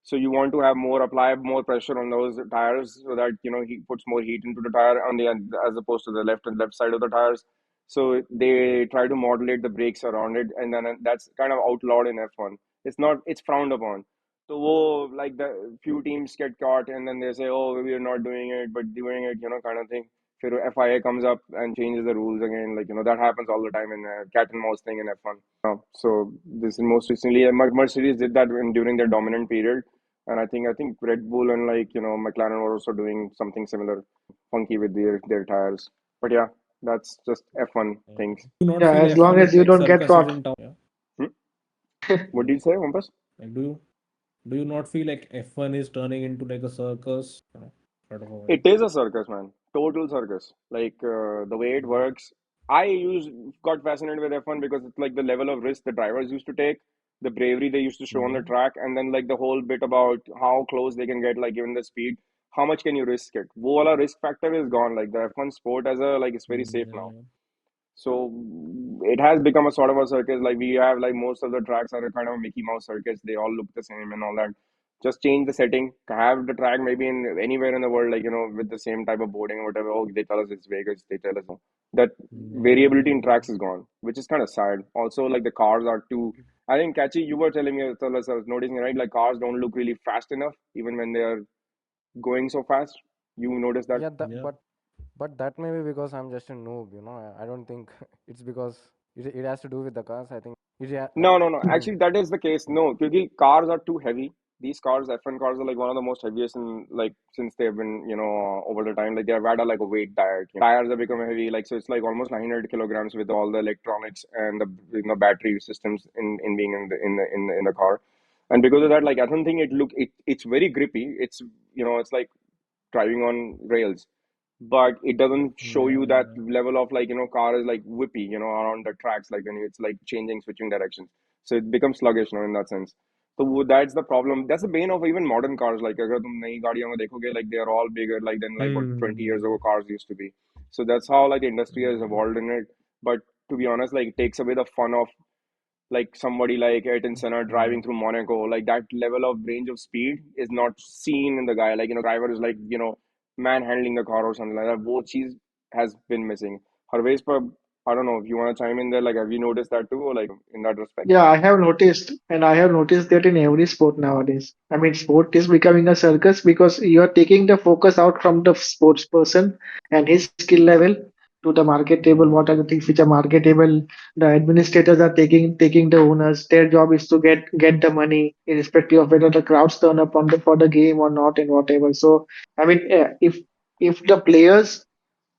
so you want to have more apply more pressure on those tires so that he puts more heat into the tire on the end as opposed to the left side of the tires. So they try to modulate the brakes around it, and then that's kind of outlawed in F1. It's not, it's frowned upon. So like the few teams get caught, and then they say, "Oh, we are not doing it, but doing it," kind of thing. फिर FIA comes up and changes the rules again. Like, that happens all the time in cat and mouse thing in F1. So this is most recently, Mercedes did that during their dominant period. And I think Red Bull and McLaren were also doing something similar, funky with their tires. But yeah, that's just F1 Yeah. things. Do you not Yeah, feel as long F1 is as you like don't get circuses caught. in town? Yeah. Hmm? What did you say, Wampus? Like, do you not feel like F1 is turning into like a circus? Sort of a It vibe. is a circus, man. Total circus. Like the way it Mhm. works. Got fascinated with F1 because it's like the level of risk the drivers used to take, the bravery they used to show on the Yeah. track, and then like the whole bit about how close they can get, like given the speed, how much can you risk it? वो वाला risk factor is gone. Like the F1 sport as a like it's very safe now. Yeah. So it has become a sort of a circus. Like we have like most of the tracks are a kind of a Mickey Mouse circus. They all look the same and all that. Just change the setting. Have the track maybe in anywhere in the world, like with the same type of boarding or whatever. Oh, they tell us it's Vegas. They tell us no. That variability in Yeah. tracks is gone, which is kind of sad. Also, like the cars are too. I think Catchy, you were telling me, tell us, I was noticing, right? Like cars don't look really fast enough, even when they are going so fast. You notice that? Yeah, that Yeah. but that may be because I'm just a noob. I don't think it's because it has to do with the cars. I think like No, no, no. Actually, that is the case. No, because cars are too heavy. These cars, F1 cars, are like one of the most heaviest in like since they've been, over the time. Like they've had a like a weight diet. Tires have become heavy. Like so, it's like almost 900 kilograms with all the electronics and the battery systems in being in the car. And because of that, like I don't think it's very grippy. It's like driving on rails, but it doesn't show you that Yeah. level of like car is like whippy around the tracks, like when it's like changing switching directions, so it becomes sluggish in that sense. So that's the problem. That's the bane of even modern cars. Like अगर तुम नई गाड़ियों में देखोगे, like they are all bigger like than like what 20 years Hmm. ago cars used to be. So that's how like the industry has evolved in it. But to be honest, like it takes away the fun of like somebody like Ayrton Senna Yeah. driving through Monaco. Like that level of range of speed is not seen in the guy. Like driver is like manhandling the car or something like that. Both cheese has been missing. Harvesh, I don't know if you want to chime in there. Like, have you noticed that too, or like in that respect? Yeah, I have noticed that in every sport nowadays. I mean, sport is becoming a circus because you are taking the focus out from the sports person and his skill level to the marketable. What are the things which are marketable? The administrators are taking the owners. Their job is to get the money, irrespective of whether the crowds turn up on the for the game or not and whatever. So, I mean, if the players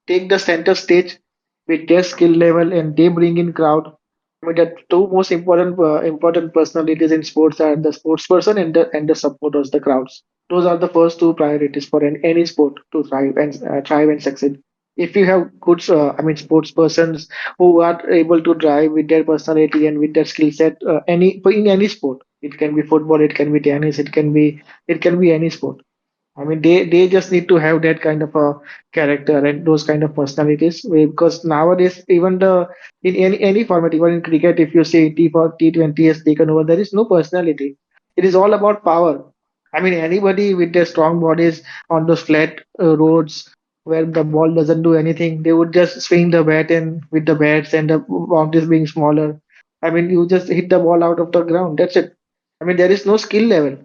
take the center stage with their skill level and they bring in crowd. I mean, the two most important personalities in sports are the sports person and the supporters, the crowds. Those are the first two priorities for any sport to thrive and succeed. If you have good, sports persons who are able to drive with their personality and with their skill set, in any sport, it can be football, it can be tennis, it can be any sport. I mean, they just need to have that kind of a character and those kind of personalities because nowadays, even in any format, even in cricket, if you say T20 has taken over, there is no personality. It is all about power. I mean, anybody with their strong bodies on those flat roads where the ball doesn't do anything, they would just swing the bat and with the bats and the boundaries being smaller. I mean, you just hit the ball out of the ground. That's it. I mean, there is no skill level.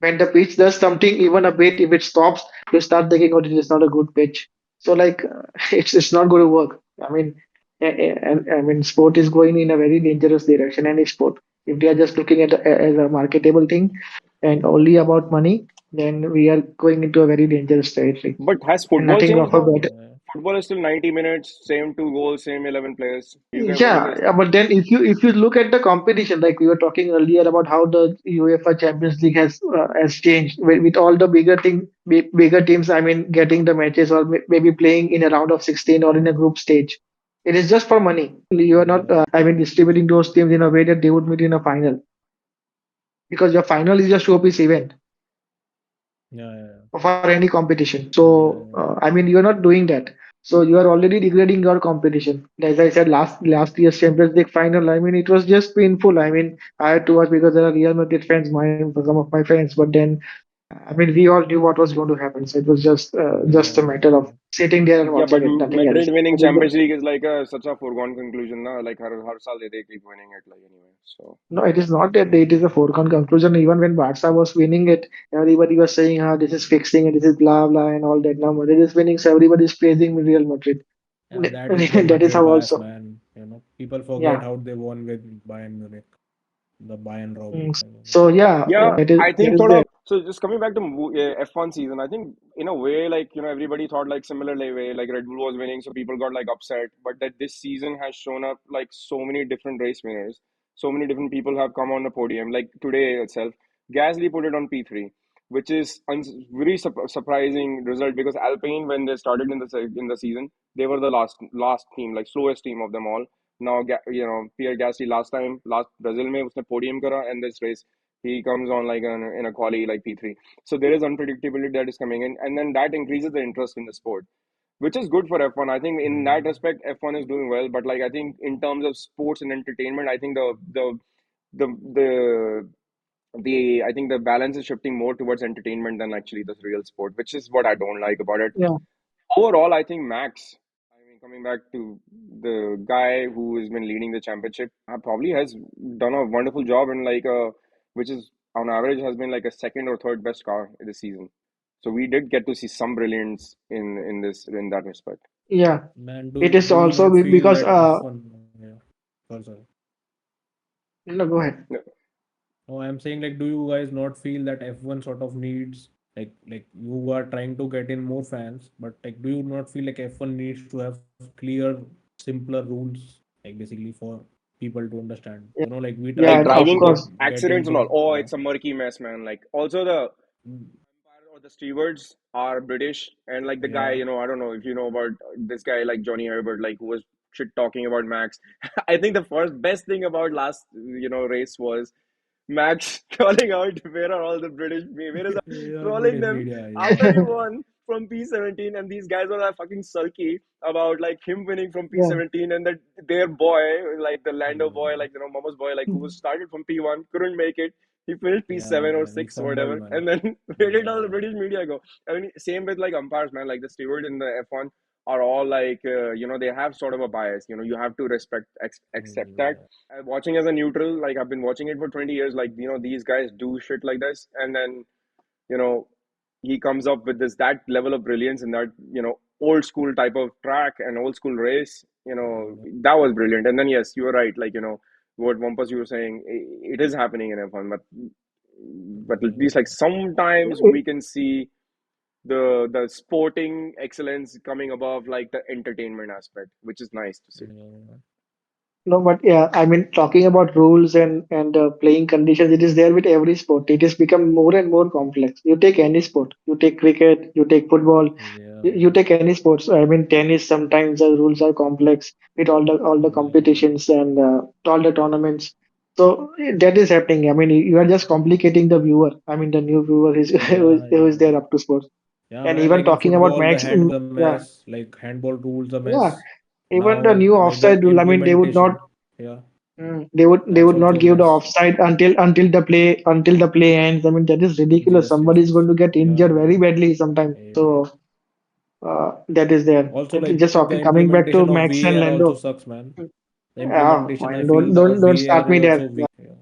When the pitch does something even a bit, if it stops, you start thinking, oh, it is not a good pitch. So like it's not going to work. I mean, and I mean, sport is going in a very dangerous direction. Any sport, if they are just looking at as a marketable thing and only about money, then we are going into a very dangerous territory. But has And football nothing changed of a though? better. Yeah. Football is still 90 minutes, same two goals, same 11 players. What do you Yeah, guys yeah, think? but then if you look at the competition, like we were talking earlier about how the UEFA Champions League has changed with all the bigger teams. I mean, getting the matches or maybe playing in a round of 16 or in a group stage. It is just for money. You are not, Yeah. I mean, distributing those teams in a way that they would meet in a final. because your final is a showpiece event Yeah, yeah, for any competition. yeah, So yeah. I mean, you're not doing that. So you are already degrading your competition. As I said, last year's Champions League final. I mean, it was just painful. I mean, I had to watch because there are Real Madrid fans, some of my friends. But then, I mean, we all knew what was going to happen. So it was just a Yeah, matter of sitting there and Yeah, but watching it, nothing else. Madrid winning It was Champions League is like a such a foregone conclusion, na? Like har saal they keep winning it like anyway. So No, it is not that it is a foregone conclusion. Even when Barca was winning it, everybody was saying, "Ah, this is fixing and this is blah blah and all that." Now Madrid is winning, so everybody is praising Real Madrid. yeah. That is the That is Madrid how bias, also. man. People forget Yeah. how they won with Bayern Munich, the Bayern Mm, robbery. so yeah, yeah, I that think is sort there. of. So just coming back to F1 season, I think in a way, like everybody thought like similar way, like Red Bull was winning, so people got like upset. But that this season has shown up like so many different race winners, so many different people have come on the podium. Like today itself, Gasly put it on P3, which is very surprising result because Alpine when they started in the season, they were the last team, like slowest team of them all. Now Pierre Gasly last Brazil में उसने podium करा and this race he comes on like in a quali like P3. So there is unpredictability that is coming in, and then that increases the interest in the sport, which is good for F1. I think in that Mm. respect, F1 is doing well. But like I think in terms of sports and entertainment, I think the the the I think the balance is shifting more towards entertainment than actually the real sport, which is what I don't like about it. Yeah, Overall, I think Max, I mean, coming back to the guy who has been leading the championship, probably has done a wonderful job and which is on average has been like a second or third best car this season. So we did get to see some brilliance in that respect. yeah. Man, It is do you also not feel because that F1? Yeah, sorry, sorry. no, go ahead. Yeah. No, I'm saying like, do you guys not feel that F1 sort of needs like you are trying to get in more fans, but like, do you not feel like F1 needs to have clear, simpler rules, like basically for people to understand? Yeah, Like we try yeah, Like to of driving course. get accidents and into all. Oh, yeah. it's a murky mess, man. Like also the Mm, umpire or the stewards are British, and like the guy, yeah, I don't know if you know about this guy, like Johnny Herbert, like who was shit talking about Max. I think the first best thing about last, race was Max calling out where are all the where is yeah, trolling British them media, yeah, after he won from P17, and these guys were like fucking sulky about like him winning from Yeah, P17, and that their boy, like the Lando boy, yeah, like Mama's boy, like who was started from P1, couldn't make it. He finished P7 or yeah. He 6 or fumbled, whatever, man. and then where did all the Yeah, British media go? I mean, same with like umpires, man. Like the stewards in the F1 are all like, they have sort of a bias. You have to respect, accept that. yeah, Watching as a neutral, like I've been watching it for 20 years, like, these guys do shit like this. And then, you know, he comes up with that level of brilliance in that, old school type of track and old school race, yeah, that was brilliant. And then, yes, you were right. Like, what Wampus you were saying, it is happening in F1, but at least like sometimes we can see the sporting excellence coming above like the entertainment aspect, which is nice to see. yeah, no, but yeah, I mean, talking about rules and playing conditions, it is there with every sport. It has become more and more complex. You take any sport, you take cricket, you take football, you yeah. take any sports. I mean, tennis. Sometimes the rules are complex with all the Yeah. competitions and all the tournaments. So that is happening. I mean, you are just complicating the viewer. I mean, the new viewer is Yeah, who is yeah. there up to sports. Yeah, And man, even like in talking about football, the Max, head the yeah, mess, like handball rules a yeah. mess. Even the Now, new like the offside rule. I mean, they would not. implementation, yeah, They would that's not also a give the mess. offside until the play ends. I mean that is ridiculous. Yes, yes, Somebody is yes. going to get Yeah, injured very badly sometimes. yeah. So that is there. Also, And like just the coming back to implementation of Max and VAR also Lando. sucks, man. The Yeah, implementation I fine. feel of Don't VAR start is me also there. weak. Yeah,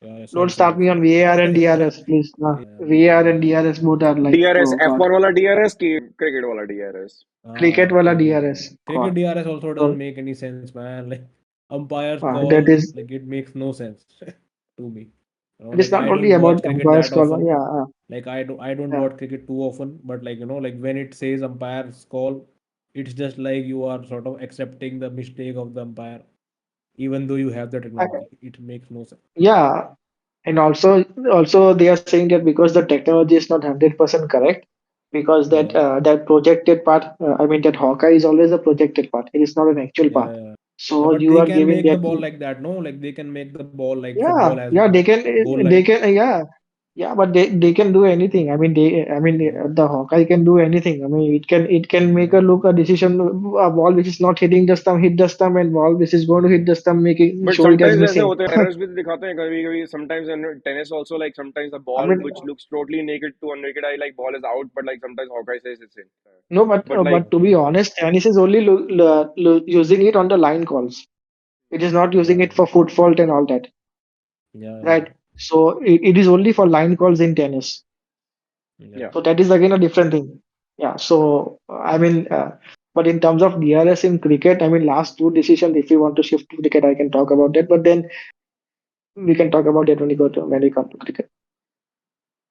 yeah. Don't Sorry, start sorry, me on sorry. VAR and DRS, please. Yeah, VAR and yeah, DRS both are like, DRS, oh God, F1 वाला DRS की cricket वाला DRS. cricket wala cricket. DRS. Cricket God, DRS also doesn't so make any sense, man. Like umpires that call, is. like it makes no sense to me. It is Like not I only don't watch about cricket umpires that call. often. Yeah, Like I don't yeah. watch cricket too often, but like like when it says umpire's call, it's just like you are sort of accepting the mistake of the umpire, even though you have the I, technology. It makes no sense. yeah. And also they are saying that because the technology is not 100% correct, because that Yeah, that projected part, I mean that Hawkeye is always a projected part. It is not an actual yeah, part. yeah. Yeah, So but you they are can giving make the that. ball like that, no? Like they can make the ball like football Yeah, has yeah, a goal line. yeah, yeah, but they can do anything. I mean, Yeah, the Hawkeye can do anything. I mean, it can make a yeah, look a decision, a ball which is not hitting the stump, hit the stump, and ball which is going to hit yeah, the stump, making But show it as sometimes ऐसे missing. होते हैं errors भी दिखाते हैं कभी कभी sometimes in tennis also like sometimes the I ball mean, which looks totally naked to a naked eye like ball is out but like sometimes Hawkeye says it's in. no, But like but to be honest, tennis is only using it on the line calls. It is not using yeah, it for foot fault and all that, yeah, yeah, right? So it is only for line calls in tennis. yeah. yeah. So that is again a different thing. Yeah. So but in terms of DRS in cricket, I mean, last two decisions, if you want to shift to cricket, I can talk about that. But then we can talk about that when we come to cricket.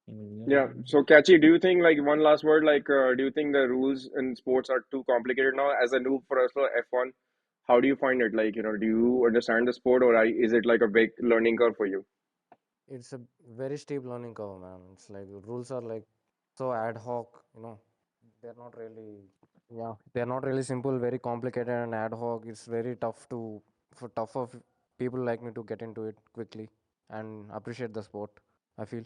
Yeah. Yeah. So Catchy, do you think like one last word like do you think the rules in sports are too complicated now as a noob for us for F1? How do you find it? Like, do you understand the sport or is it like a big learning curve for you? It's a very steep learning curve, man. It's like the rules are like so ad hoc, they're not really, yeah, they're not really simple, very complicated and ad hoc. It's very tough for people like me to get into it quickly and appreciate the sport, I feel.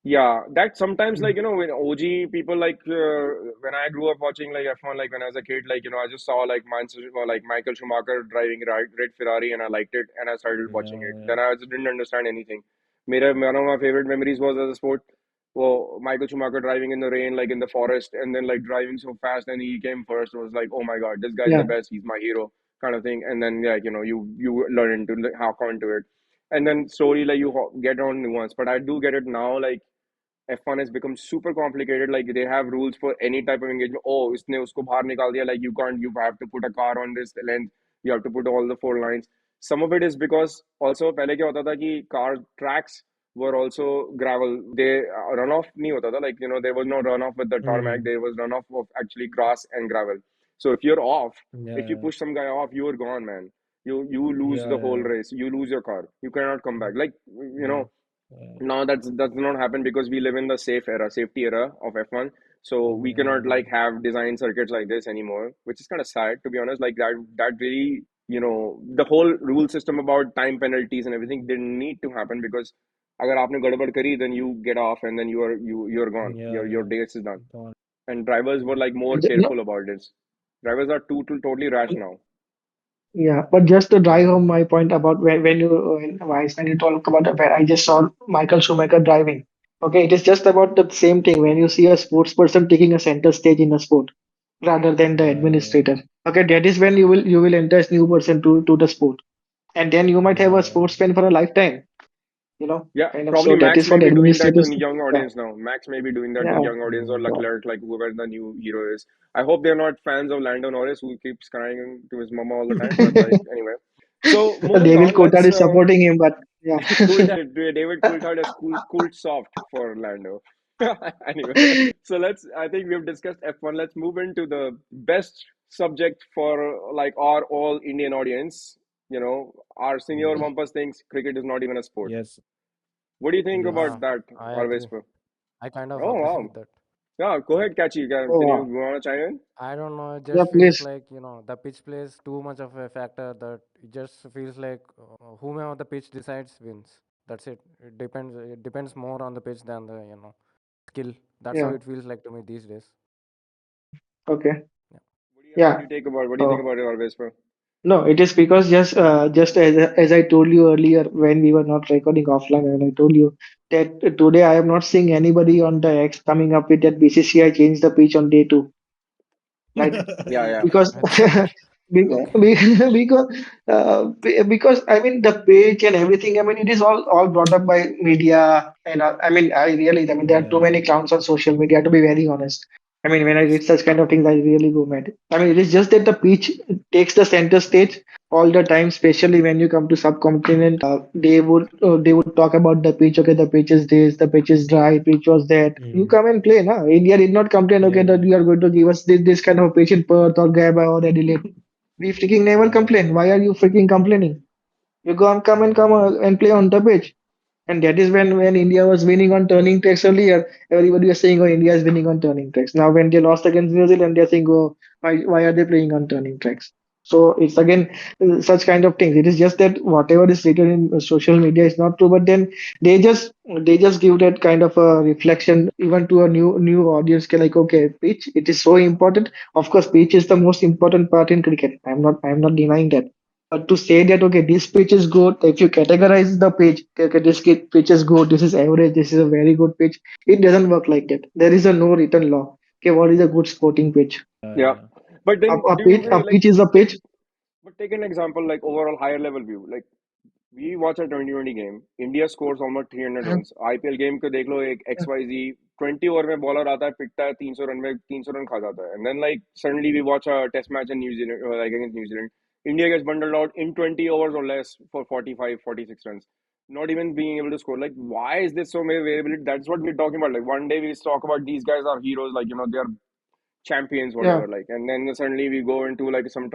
Yeah, that sometimes like Mm. when OG people like when I grew up watching like F1 like when I was a kid like I just saw like like Michael Schumacher driving red Ferrari and I liked it and I started watching Yeah, it. yeah, Then I just didn't understand anything. One of my favorite memories was as a sport, well, Michael Schumacher driving in the rain like in the forest and then like driving so fast and he came first. It was like, oh my God, this guy's the Yeah. best. He's my hero kind of thing. And then yeah, you learn into how come into it, and then slowly like get on nuance. But I do get it now like F1 has become super complicated. Like they have rules for any type of engagement. Oh, इसने उसको बाहर निकाल दिया. Like you have to put a car on this length. You have to put all the four lines. Some of it is because also पहले क्या होता था कि car tracks were also gravel. They runoff नहीं होता था. Like there was no runoff with the tarmac. mm, There was runoff of actually grass and gravel. So if you're off, if you yeah, push some guy off, you're gone, man. You lose yeah, the whole yeah, race. You lose your car. You cannot come back. Like yeah, yeah, now that's not happen because we live in the safety era of F1. So we cannot yeah, like have design circuits like this anymore, which is kind of sad to be honest. Like that really, the whole rule system about time penalties and everything didn't need to happen because agar aapne gadbad kari, then you get off and then you're gone. yeah, Your yeah. days is done. Gone. And drivers were like more No, careful about this. Drivers are too totally rash now. yeah, but just to drive Yeah, home my point about when you talk about when I just saw Michael Schumacher driving. Okay, it is just about the same thing when you see a sports person taking a center stage in a sport rather than the yeah, yeah, administrator. Okay, that is when you will enter as new person to the sport, and then you might have a yeah, sports fan for a lifetime. Yeah, Kind of. probably So that Max is may for the be doing that to administrators. young Yeah, audience now. Max may be doing that to yeah, young audience or mm, yeah. Leclerc, like whoever the new hero is. I hope they're not fans of Lando Norris who keeps crying to his mama all the time. But like anyway, so moving David on, Coulthard let's is supporting him, but yeah. Coulthard, David Coulthard is cool soft for Lando. Anyway, so I think we've discussed F1. Let's move into the best subject for like our all Indian audience. Our senior yeah. Bumpers thinks cricket is not even a sport. Yes, What do you think yes. about Yeah, that, I agree. Arvesper? I kind of Oh, agree wow. with that. Yeah, go ahead, Catchy. Oh, Can you wow. want to chime in? I don't know. It Yeah, just feels please. like the pitch plays too much of a factor that it just feels like whomever the pitch decides wins. That's it. It depends. It depends more on the pitch than the skill. That's how Yeah. it feels like to me these days. Okay. Yeah. What do Yeah. you think about? What do you think So about it, Arvesper? no, it is because just as I told you earlier when we were not recording offline, and I told you that today I am not seeing anybody on the X coming up with that BCCI changed the pitch on day two, right? Yeah, yeah. Because Okay. because I mean the page and everything. I mean it is all brought up by media, and I mean there are too Yeah, many clowns on social media to be very honest. I mean when I read such kind of things, I really go mad. I mean it is just that the pitch takes the center stage all the time, especially when you come to subcontinent. They would talk about the pitch. Okay, the pitch is this, the pitch is dry, pitch was that. You mm, come and play, na. India did not complain. yeah, Okay, that yeah, you are going to give us this kind of pitch in Perth or Gaba or Adelaide. We freaking never yeah, complain. Why are you freaking complaining? You come yeah, and play on the pitch. And that is when India was winning on turning tracks earlier. Everybody was saying, "Oh, India is winning on turning tracks." Now, when they lost against New Zealand, they're saying, "Oh, why are they playing on turning tracks?" So it's again such kind of things. It is just that whatever is written in social media is not true, but then they just they just give that kind of a reflection even to a new audience. Like, okay, pitch, it is so important. Of course, pitch is the most important part in cricket. I'm not denying that. But to say that, okay, this pitch is good, if you categorize the pitch, okay, pitch is good, this is average, this is a very good pitch, it doesn't work like that. There is a no written law. Okay, what is a good sporting pitch? Yeah. Yeah. But A, then a do you pitch, agree? a Like, pitch is a take pitch. but take an example like overall higher level view. Like we watch a 2020 game, India scores almost 300 Mhm. runs. IPL game को देख लो एक XYZ 20 over में bowler आता है पिटता है 300 run में 300 run खा जाता है. And then like suddenly we watch a test match in New Zealand like against New Zealand. India gets bundled out in 20 overs or less for 45, 46 runs. Not even being able to score. Like, why is this so many variability? That's what we're talking about. Like, one day we talk about these guys are heroes, like, they are champions, Yeah. whatever. Like, and then suddenly we go into like some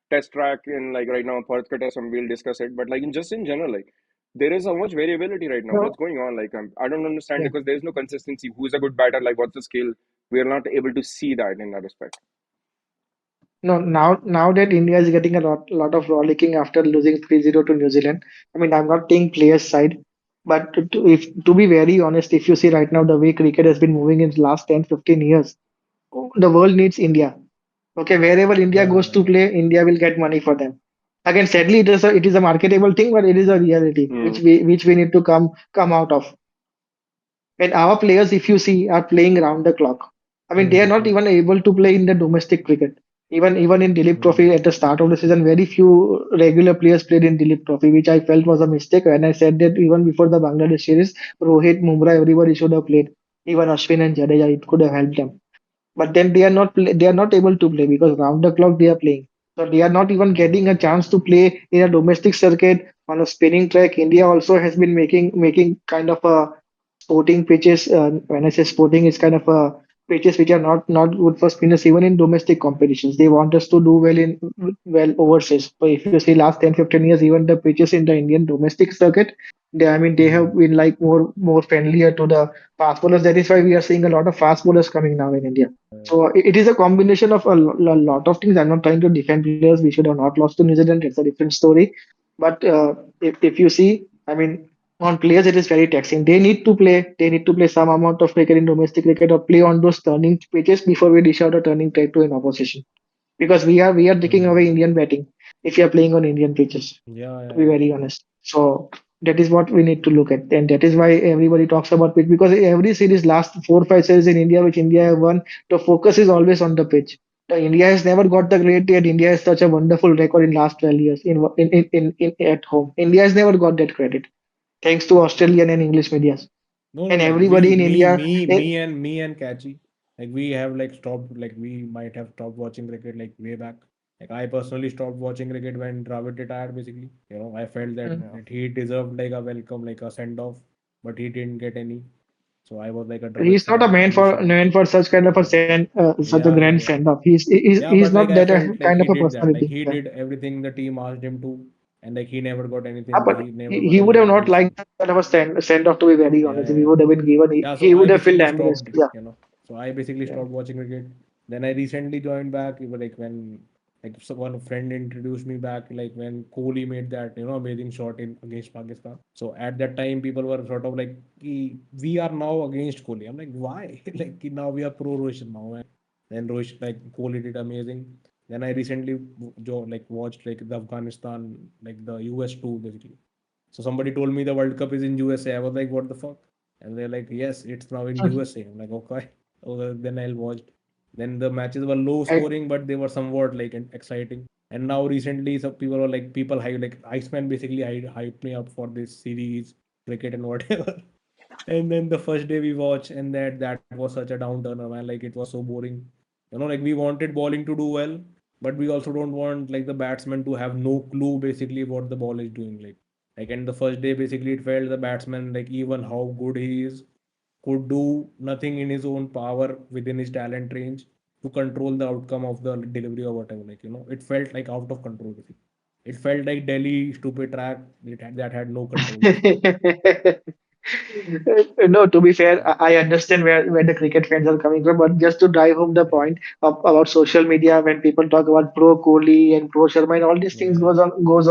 test track in like right now, Perth ka test, and we'll discuss it. But like just in general, like there is so much variability right now. No. What's going on? Like, I don't understand Yeah. because there is no consistency. Who's a good batter? Like, what's the skill? We are not able to see that in that respect. No. Now that India is getting a lot of rollicking after losing 3-0 to New Zealand. I mean, I'm not taking players' side, but to be very honest, if you see right now the way cricket has been moving in the last 10-15 years, the world needs India. Okay, wherever India goes Yeah. to play, India will get money for them. Again, sadly, it is a marketable thing, but it is a reality Hmm. which we need to come out of. And our players, if you see, are playing around the clock. I mean, they are not Mm-hmm. even able to play in the domestic cricket. Even in Dilip Trophy Mm-hmm. at the start of the season, very few regular players played in Dilip Trophy, which I felt was a mistake. And I said that even before the Bangladesh series, Rohit, Mumra, everybody should have played. Even Ashwin and Jadeja, it could have helped them. But then they are not able to play because round the clock they are playing. So they are not even getting a chance to play in a domestic circuit on a spinning track. India also has been making kind of a sporting pitches. When I say sporting, it's kind of a pitches which are not good for spinners even in domestic competitions. They want us to do well overseas. So if you see last 10-15 years, even the pitches in the Indian domestic circuit, they have Mm-hmm. been like more friendlier to the fast bowlers. That is why we are seeing a lot of fast bowlers coming now in India. So it is a combination of a lot of things. I'm not trying to defend players. We should have not lost to New Zealand. It's a different story. But if you see, I mean, on players, it is very taxing. They need to play. They need to play some amount of cricket in domestic cricket or play on those turning pitches before we dish out a turning trade to an opposition. Because we are taking away Mm-hmm. Indian batting if you are playing on Indian pitches, Yeah, to yeah, be yeah. very honest. So that is what we need to look at, and that is why everybody talks about pitch because every series, last 4 5 series in India, which India have won, the focus is always on the pitch. The India has never got the great yet. India has such a wonderful record in last 12 years in at home. India has never got that credit thanks to Australian and English medias No, no, and like everybody in India. me and Catchy, like we have like stopped, like we might have stopped watching cricket like way back. Like I personally stopped watching cricket when Dravid retired. Basically, I felt Mm. that he deserved like a welcome, like a send off, but he didn't get any. So I was like a Dravid He's not a fan initially. man for such kind of a Yeah, such a yeah, yeah, grand yeah. send off. He's Yeah, he's but like not I that felt like kind he of a did that. Like personality. he Yeah. did everything the team asked him to, and like he never got anything. But He never got he any would have not recognition. liked that kind of a send off, to be very Yeah, honest. If yeah, he yeah. would have been given, Yeah, so he I would have felt basically embarrassed. stopped, Yeah. So I basically Yeah. stopped watching cricket. Then I recently joined back, like when like so one friend introduced me back, like when Kohli made that, amazing shot in against Pakistan. So at that time, people were sort of like, we are now against Kohli. I'm like, why? Like now we are pro Rohit now, and then Rohit like Kohli did amazing. Then I recently like watched like the Afghanistan, like the US too, basically. So somebody told me the World Cup is in USA. I was like, what the fuck? And they're like, yes, it's now in USA. I'm like, okay. Okay, then I'll watch. Then the matches were low I, scoring, but they were somewhat like exciting. And now recently, some people are like, people hype, like Iceman basically hyped me up for this series, cricket and whatever. And then the first day we watched, and that was such a downturner, man. Like it was so boring. Like we wanted bowling to do well, but we also don't want like the batsman to have no clue basically what the ball is doing. Like in the first day, basically it felt the batsman, like even how good he is, could do nothing in his own power within his talent range to control the outcome of the delivery or whatever. Like it felt like out of control. Basically. It felt like Delhi stupid track that had no control basically. No, to be fair, I understand where the cricket fans are coming from, but just to drive home the Yeah, point about social media, when people talk about pro Kohli and pro Sharma and all these things yeah, goes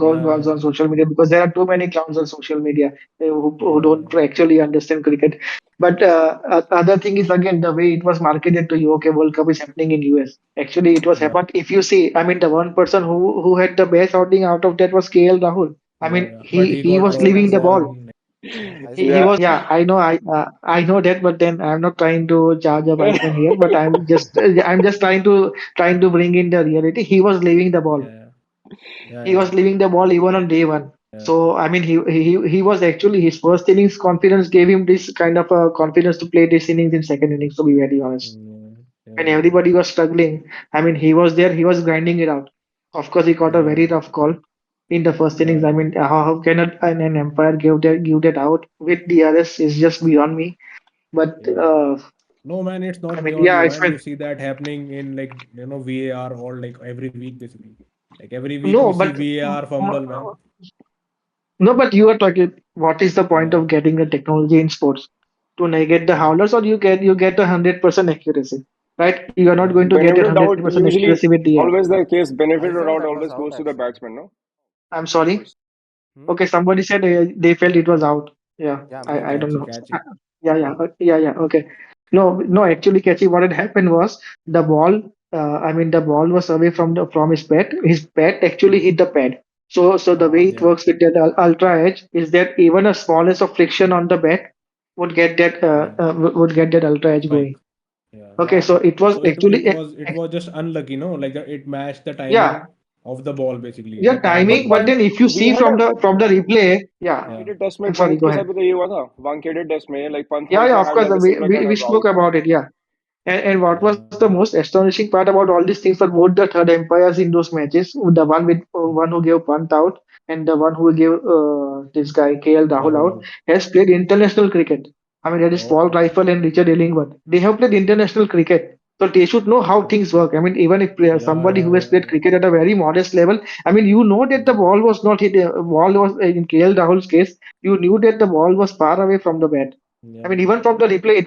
yeah, on social media because there are too many clowns on social media who yeah, don't actually understand cricket. But other thing is again the way it was marketed to you. Okay, World Cup is happening in US. Actually, it was yeah, happening. But if you see, I mean, the one person who had the best outing out of that was KL Rahul. I yeah, mean, yeah. But he he he got was I leaving dropped the said ball. one. I He, said he Yeah. was, yeah, I know that, but then I'm not trying to charge a batsman here, but I'm just trying to bring in the reality. He was leaving the ball. Yeah, yeah, He yeah, was leaving the ball even on day one. yeah, So I mean, he was actually his first innings confidence gave him this kind of confidence to play this innings in second innings. To be very honest, yeah, when yeah, everybody was struggling, I mean, he was there. He was grinding it out. Of course, he got a yeah, very rough call in the first innings. I yeah, mean, how can an umpire give that out with DRS is just beyond me. But yeah. No, man, it's I not mean, beyond yeah, you, it's man. You been see that happening in like VAR all like every week basically. Like every week we no, see but VAR fumble, man. no, but you are talking. What is the point Yeah, of getting the technology in sports to negate the yeah, howlers, or you get 100% accuracy, right? You are not going yeah, to get Benefit of 100% doubt, accuracy with usually the air. always the case, benefit I of felt doubt that was always out goes to the actually. batsman, no? I'm sorry. Hmm? Okay, somebody said they felt it was out. Yeah, Yeah, yeah. I me. don't Catchy, know. catchy. Yeah. Okay. No. Actually, Catchy, what had happened was the ball. I mean, the ball was away from his bat. His bat actually hit the pad. So the way Uh-huh. it Yeah, works with that ultra edge is that even a smallest of friction on the bat yeah. would get that ultra edge Spike. going. Yeah. Okay, Yeah. so it was So it actually was it was just unlucky, no? Like it matched the yeah, timing of the ball basically, yeah, the But timing. timing. But but then if you we see had a from the replay, yeah. Yeah, Wankhede test में I'm sorry. Pant Go के ahead. साथ भी तो ये हुआ था Wankhede test में like Pant Yeah, also of had course. like a We, similar we, kind we of spoke route. about it. Yeah. And what was yeah, the most astonishing part about all these things were both the third umpires in those matches, the one who gave Pant out and the one who gave this guy KL Rahul Rahul out, out. has played international cricket. I mean, that is Paul Oh, Rifle and Richard Illingworth. They have played international cricket. So they should know how okay. things work. I mean, even if Yeah, somebody yeah, who has yeah, played yeah. cricket at a very modest level, I mean, you know that the Yeah, ball was not hit. Ball was in KL Rahul's case, you knew that the ball was far away from the bat. I yeah, mean, even from the replay,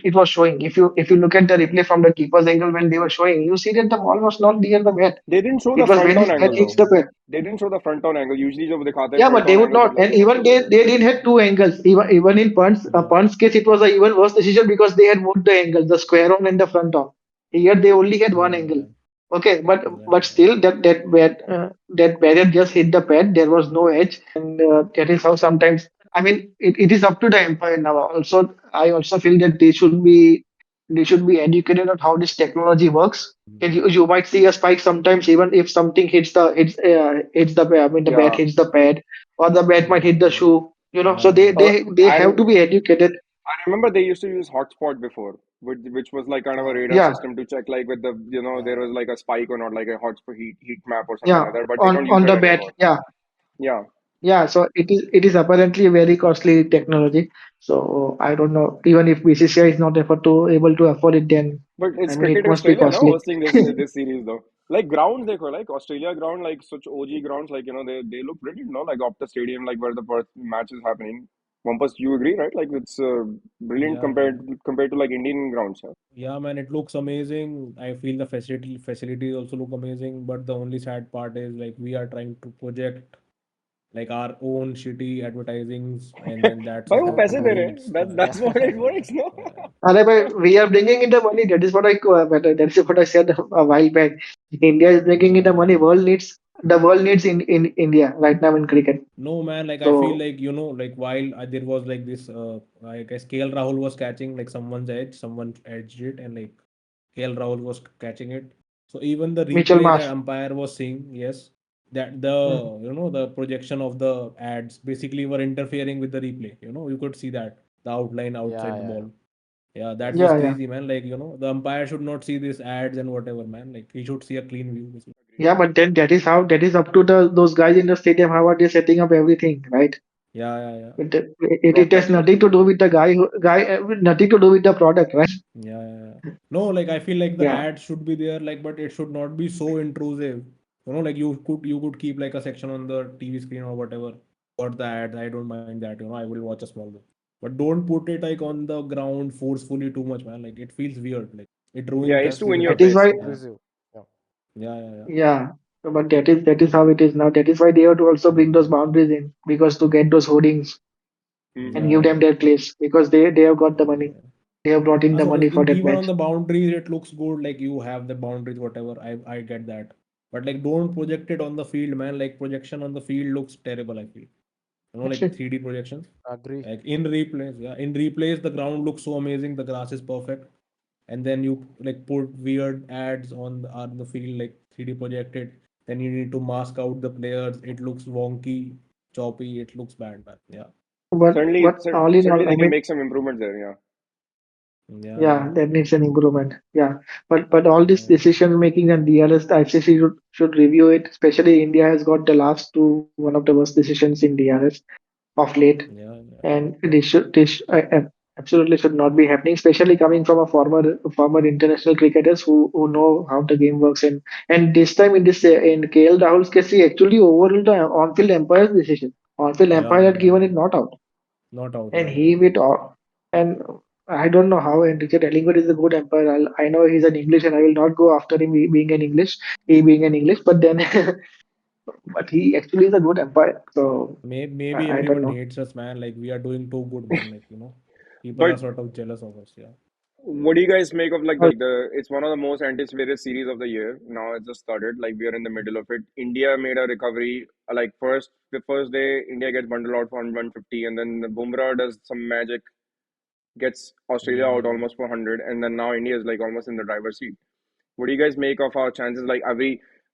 it was showing. If you look at the replay from the keeper's angle when they were showing, you see that the ball was not near the bat. They didn't show the It was front when on his bat angle hits though. the bat. They didn't show the front on angle. Usually जब दिखाते हैं Yeah, front but they on would angle not. मतलब And even they didn't have two angles. Even in yeah, Punt's case, it was a even worse decision because they had both the angles, the square on and the front on. Here they only had one angle. yeah, Okay, yeah, but still that bat had just hit the pad. There was no edge, and that is how sometimes. I mean, it is up to the umpire now. Also, I also feel that they should be educated on how this technology works. And yeah, you might see a spike sometimes, even if something hits the I mean the bat yeah. hits the pad, or the bat might yeah, hit the shoe. So yeah, they yeah, they they have And to be educated. I remember they used to use hotspot before, which was like kind of a radar Yeah, system to check like with the there Yeah. was like a spike or not, like a hotspot heat map or something yeah, like that. But they on don't use on it the bat. anymore. Yeah, Yeah, yeah. So it is apparently a very costly technology. So I don't know. Even if BCCI is not able to afford it, then but I it's mean it Cricket must be Australia now costly. hosting this series though. Like grounds, देखो like Australia ground, like such OG grounds, like they look brilliant, no? Like Optus Stadium, like where the first match is happening. Wampus, you agree, right? Like it's brilliant yeah, yeah. compared to like Indian grounds. Huh? Yeah, man, it looks amazing. I feel the facilities also look amazing, but the only sad part is like we are trying to project like our own shitty advertisings, and then that's भाई वो how पैसे it दे रहे हैं. leads. That's what it Yeah, works, no? yeah, We are bringing in the money. That is what I said a while back. India is bringing in the yeah, money. yeah. The world needs in India right now in cricket. No, man, like I feel So like, like while there was like this, I guess KL Rahul was catching like someone's edge, someone edged it, and like KL Rahul was catching it. So even the Mitchell replay that Marsh. umpire was seeing, yes, that Mm. the projection of the ads basically were interfering with the replay. You could see that the outline outside Yeah, the yeah. ball. Yeah, that was Yeah. crazy, man. Like, the umpire should not see these ads and whatever, man. Like he should see a clean view, basically. Yeah, but then that is up to those guys in the stadium. How are they setting up everything, right? Yeah, yeah, yeah. It has Broadcasters. nothing to do with the nothing to do with the product, right? Yeah, yeah, yeah. No, like I feel like the Yeah. ad should be there, like, but it should not be so intrusive. Like you could keep like a section on the TV screen or whatever. for the ads. I don't mind that. I will watch a small bit. But don't put it like on the ground forcefully too much, man. Like it feels weird. Like it Yeah, ruins the it's That's too in your That very is face. why, Yeah. aggressive. Yeah. yeah. yeah. But that is how it is now. That is why they have to also bring those boundaries in because to get those hoardings and Hmm. give them Yeah. their place because they have got the money. Yeah. They have brought in the So money for that even on match. the boundaries, it looks good. Like you have the boundaries, whatever. I get that. But like, don't project it on the field, man. Like projection on the field looks terrible. I feel. Like 3D projections. Agree. Like in replays, yeah. In replays, the ground looks so amazing. The grass is perfect, and then you like put weird ads on the field, like 3D projected. Then you need to mask out the players. It looks wonky, choppy. It looks bad, man. Yeah. Certainly, But all in certainly all, they I can mean, make some improvements there. Yeah. yeah, Yeah. that needs an improvement. Yeah, but all this Yeah. decision making and DRS, the ICC should review it. Especially India has got the last two one of the worst decisions in DRS of late, Yeah. and this absolutely should not be happening. Especially coming from a former international cricketers who know how the game works. And this time in KL Rahul's case, he actually overruled the on-field umpire's decision. On-field umpire had given it Yeah. not out, Not out. and Yeah. he with all and I don't know how Enrique Ellingwood is a good umpire. I know he's an English, and I will not go after him being an English, he being an English. But then, but he actually is a good umpire. So Maybe I don't everyone know. hates us, man. Like we are doing too good, man. Like people But are sort of jealous of us. Yeah. what do you guys make of like Well, the? It's one of the most anticipated series of the year. Now it's just started. Like we are in the middle of it. India made a recovery. Like the first day, India gets bundled out for 150, and then Bumrah does some magic, gets Australia out Yeah. almost for 100, and then now India is like almost in the driver's seat. What do you guys make of our chances? Like, are we,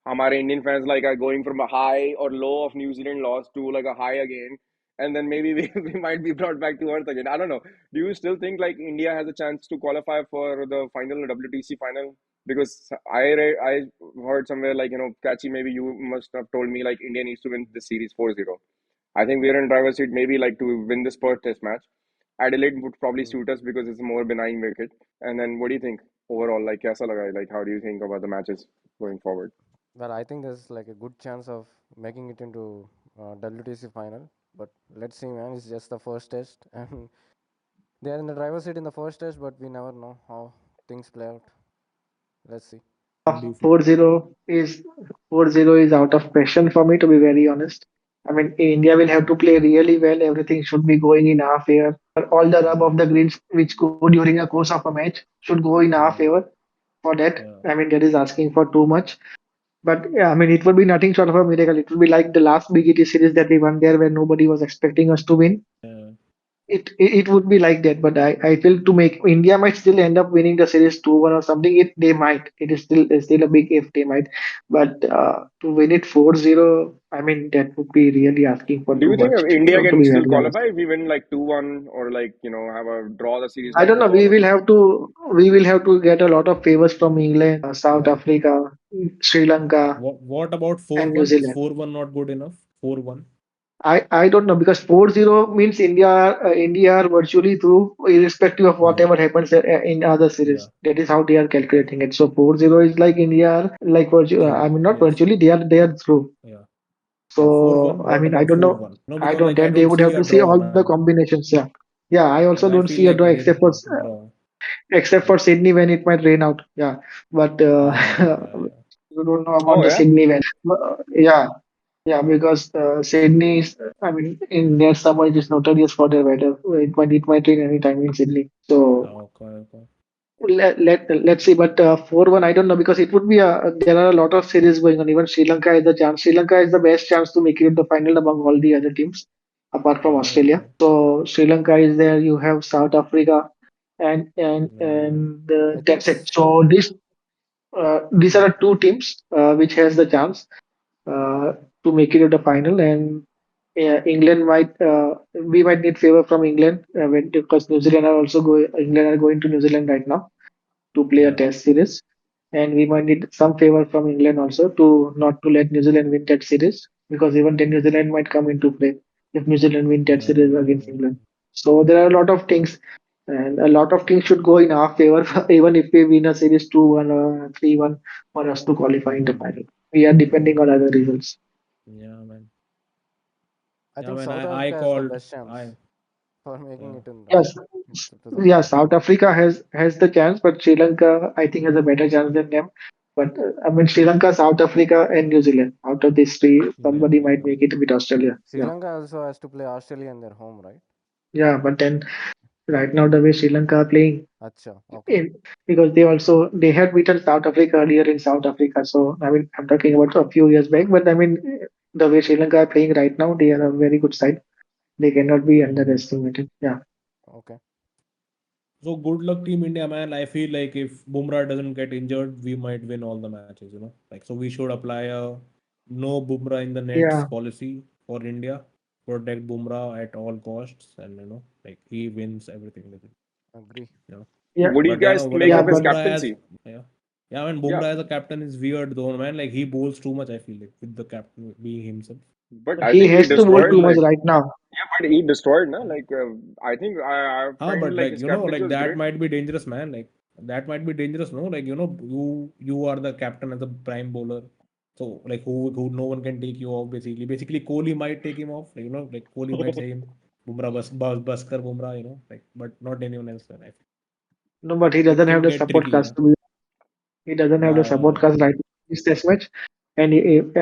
हमारे Indian fans like are going from a high or low of New Zealand loss to like a high again, and then maybe we might be brought back to earth again. I don't know. Do you still think like India has a chance to qualify for the final WTC final? Because I heard somewhere like Catchy, maybe you must have told me like India needs to win this series 4-0. I think we're in driver's seat maybe like to win this Perth test match. Adelaide would probably suit us because it's a more benign wicket. And then what do you think overall? Like, kaisa laga? Like, how do you think about the matches going forward? Well, I think there's like a good chance of making it into WTC final. But let's see, man. It's just the first test, and they are in the driver's seat in the first test, but we never know how things play out. Let's see. Indeed. 4-0 is 4-0 is out of question for me, to be very honest. I mean, India will have to play really well. Everything should be going in our favor. All the rub of the greens which go during a course of a match should go in our Yeah. favor. For that, Yeah. I mean, that is asking for too much. But yeah, I mean, it would be nothing short of a miracle. It would be like the last Big ET series that we won there, where nobody was expecting us to win. Yeah. It would be like that, but I feel to make India might still end up winning the series 2-1 or something. They might. It is still a big if they might. But to win it 4-0, I mean that would be really asking for Do too you think much. India To can be still very honest, qualify if we win like 2-1 or like, have a draw the series I like don't we know. got We it? will have to get a lot of favors from England, South Yeah. Africa, Sri Lanka, What about four and New one? Is Zealand. 4-1 not good enough? 4-1. I don't know because 4-0 means India are virtually through irrespective of Yeah. whatever happens in other series. Yeah. That is how they are Yeah. calculating it. So 4-0 is like India are like I Through. mean not Yes. virtually they are through. Yeah. And So 4-1. I What mean I about don't know. 4-1? I Because don't. like I Then they don't would see have a to see draw, all the man. combinations. Yeah, yeah. I Like also I don't feel see a like draw there is a draw. except for Sydney when it might rain out. Yeah, but Yeah. you don't know about Oh the yeah. Sydney when. Yeah, yeah, because Sydney is, I mean, in their summer it is notorious for their weather. It might rain anytime in Sydney. So Okay. Okay. let's see. But 4-1, I don't know because it would be there are a lot of series going on. Even Sri Lanka has the chance. Sri Lanka is the best chance to make it in the final among all the other teams, apart from Yeah. Australia. Okay. So Sri Lanka is there. You have South Africa, and and Yeah. and I think that's it. So these are the two teams which has the chance uh, to make it to the final. And England might we might need favor from England because New Zealand are also going. England are going to New Zealand right now to play a Yeah. test series, and we might need some favor from England also to not to let New Zealand win that series because even then New Zealand might come into play if New Zealand win that Yeah. series against England. So there are a lot of things. And a lot of things should go in our favor, even if we win a series 2-1 or 3-1 for us to qualify in the final. We are depending on other results. Yeah, man. I Yeah, think man, South I Africa has the called. best chance I for making Yeah. it in Yes, to the yeah. final. South Africa has the chance, but Sri Lanka I think has a better chance than them. But I mean Sri Lanka, South Africa, and New Zealand. Out of these three, Yeah. somebody might make it with Australia. Sri Yeah, Lanka also has to play Australia in their home, right? yeah. But then right now the way Sri Lanka are playing, Acha, okay. in, because they had beaten South Africa earlier in South Africa. So I mean I'm talking about a few years back. But I mean the way Sri Lanka are playing right now, they are a very good side. They cannot be Mhm. underestimated. Yeah. Okay. So good luck, Team India, man. I feel like if Bumrah doesn't get injured, we might win all the matches. Like so, we should apply a no Bumrah in the nets Yeah. policy for India. Protect Bumrah at all costs, and like he wins everything with it. Agree. You know. Yeah. What do you But yeah, guys no, make Yeah. of his But Bumrah has, captaincy? yeah, yeah. When Yeah, Bumrah as a captain is weird though, man. Like he bowls too much. I feel like with the captain being himself. but I he think he has to bowl destroyed too much like right now. yeah, but he destroyed, no? Yeah. Like I think I find But like like his captaincy like was that great. might be dangerous, man. Like that might be dangerous, no? Like you are the captain as a prime bowler, so like who no one can take you off basically. Basically, Kohli might take him off. Like like Kohli might say him, Bumrah bus kar Bumrah, like but not anyone else. Man. No, but he It doesn't have can the get support tricky, cast. yeah. He doesn't have the support Yeah, cast right now in this test match. And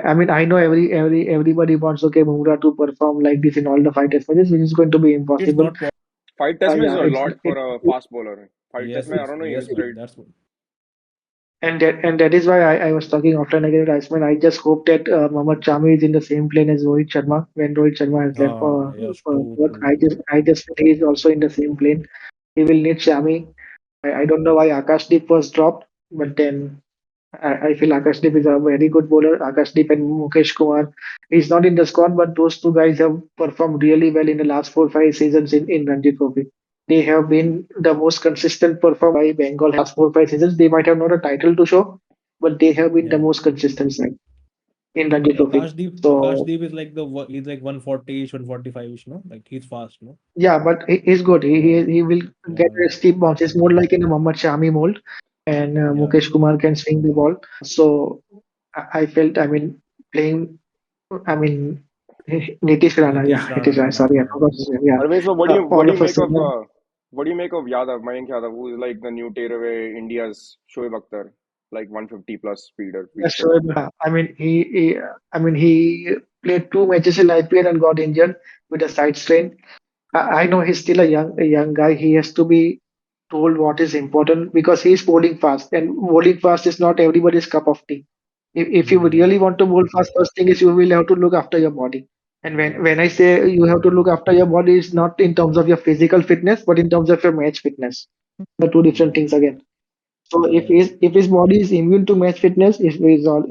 I mean, I know everybody wants okay Bumrah to perform like this in all the five test matches, which is going to be it's impossible. not possible. Five test matches Yeah, is a lot for a it fast bowler. Five test Yes, match, I yes, don't know. He yes, was it- great. man. That's what. and that is why I was talking often again at Iceman. I just hope that Mohammad Shami is in the same plane as Rohit Sharma when Rohit Sharma has left Yes, for true, work. true, true. I just feel he is also in the same plane. He will need Shami. I don't know why Akashdeep was dropped, but then I feel Akashdeep is a very good bowler. Akashdeep and Mukesh Kumar. He's not in the squad, but those two guys have performed really well in the last 4 5 seasons in Ranji Trophy. They have been the most consistent performer by Bengal last 4 5 seasons. They might have not a title to show, but they have been the Yeah. most consistent side in Ranji Trophy. So Akashdeep is like he's like 140-ish, 145-ish, no? Like he's fast, no? yeah, but he's good. Yeah, He will get yeah, a steep bounce. It's more like in a Mohammad Shami mold, and yeah. Mukesh Kumar can swing the ball. So I felt, I mean, playing, I mean, Nitish Rana, yeah, Nitish Nitish Rana, Rana, yeah, sorry, I yeah, forgot his name, yeah. Parvez, but All what do you of a make of sudden, what do you make of Yadav, Mayank Yadav, who is like the new tearaway India's Shoaib Akhtar, like 150 plus speed yeah, spinner. sure. I mean, I mean, he played 2 matches in IPL and got injured with a side strain. I know he's still a young guy. He has to be told what is important because he's bowling fast, and bowling fast is not everybody's cup of tea. If you really yeah, want to bowl fast, first thing is you will have to look after your body. And yeah, when I say you have to look after your body, it's not in terms of your physical fitness, but in terms of your match fitness. The two different yeah, things again. So yeah, yeah. if his body is immune to match fitness, if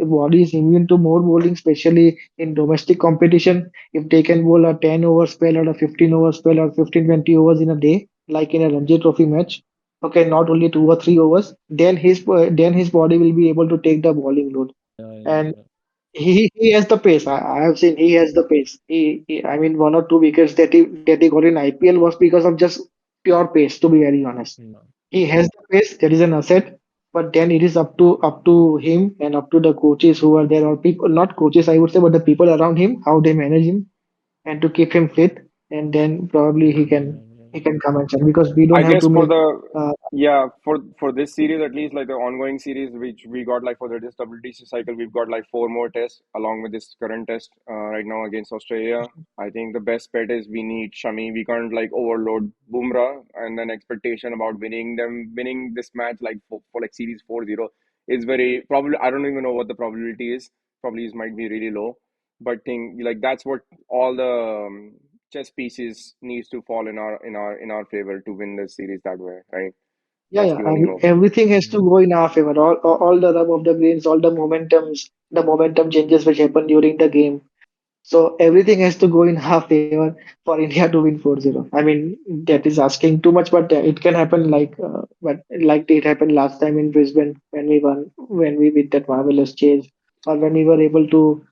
body is immune to more bowling, especially in domestic competition, if they can bowl a 10 over spell or a 15 over spell or 15 20 overs in a day, like in a Ranji Trophy match, okay, not only 2 or 3 overs, then his body will be able to take the bowling load. Yeah, yeah, And yeah. he has the pace. I have seen he has the pace. I mean 1 or 2 wickets that he got in IPL was because of just pure pace. To be very honest, Yeah. he has the pace. That is an asset. But then it is up to him and up to the coaches who are there, or people, not coaches I would say, but the people around him, how they manage him and to keep him fit. And then probably Yeah, he can come and shine because we I don't have guess too for many. the Uh, yeah for this series at least like the ongoing series which we got like for this WTC cycle we've got like four more tests along with this current test right now against Australia. I think the best bet is we need Shami. We can't like overload Bumrah and then expectation about winning this match like for like series 4-0 is very probably I don't even know what the probability is. Probably it might be really low, but think like that's what all the chess pieces needs to fall in our favor to win the series that way, right? Yeah, That's yeah. the I only mean, hope. everything has to yeah. go in our favor. All the rub of the greens, all the momentum changes which happen during the game. So everything has to go in our favor for India to win 4-0. I mean, that is asking too much, but it can happen like it happened last time in Brisbane when we beat that marvelous chase, or when we were able to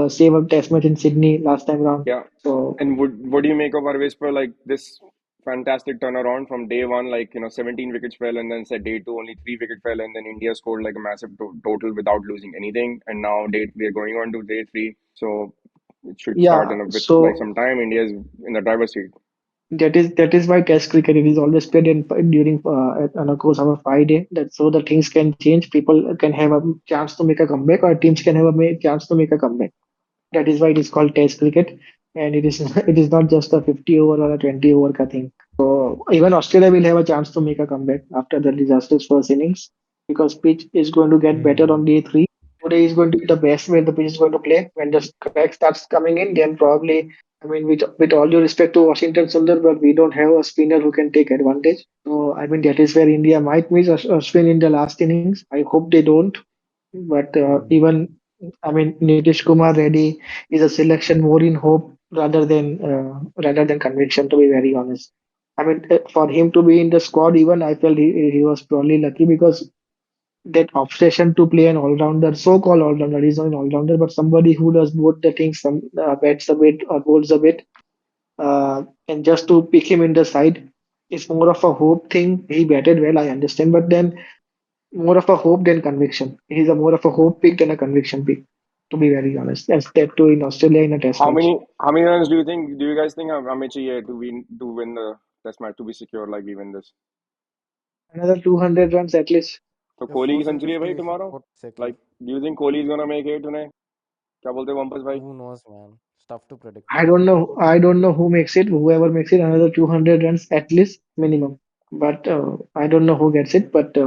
save a test match in Sydney last time round. Yeah. So And what do you make of our whisper like this fantastic turnaround from day one, like 17 wickets fell, and then said day two only 3 wicket fell, and then India scored like a massive total without losing anything, and now we are going on to day three. So It should start Yeah, in a with like so some time. India is in the driver's seat. that is why Test cricket it is always played during on a course of a 5 day. That so the things can change. People can have a chance to make a comeback, or teams can have a chance to make a comeback. That is why it is called Test cricket, and it is it is not just a 50 over or a 20 over ka thing. So even Australia will have a chance to make a comeback after the disastrous first innings because pitch is going to get better Hmm. on day three. Today is going to be the best way the pitch is going to play. When the strike starts coming in, then probably, I mean, with all due respect to Washington Sundar, but we don't have a spinner who can take advantage. So I mean that is where India might miss Ashwin in the last innings. I hope they don't. But Hmm. even I mean Nitish Kumar Reddy is a selection more in hope rather than conviction. To be very honest, I mean for him to be in the squad, even I felt he was probably lucky because that obsession to play an all-rounder, so-called all-rounder, he's not an all-rounder, but somebody who does both the things, some bats a bit or bowls a bit, and just to pick him in the side, it's more of a hope thing. He batted well, I understand, but then more of a hope than conviction. He's a more of a hope pick than a conviction pick, to be very honest. That's that too in Australia in a test match. How many runs do you think? Do you guys think Amici to win the test match to be secure like we win this? Another 200 runs at least. तो If Kohli की forcing century है 50, भाई we should tomorrow? put Seki. Like, do you think Kohli is gonna make it tonight? क्या बोलते हैं वंपस भाई? Who knows, man? It's tough to predict. I don't know. I don't know who makes it. Whoever makes it, another 200 runs at least minimum. But I don't know who gets it. But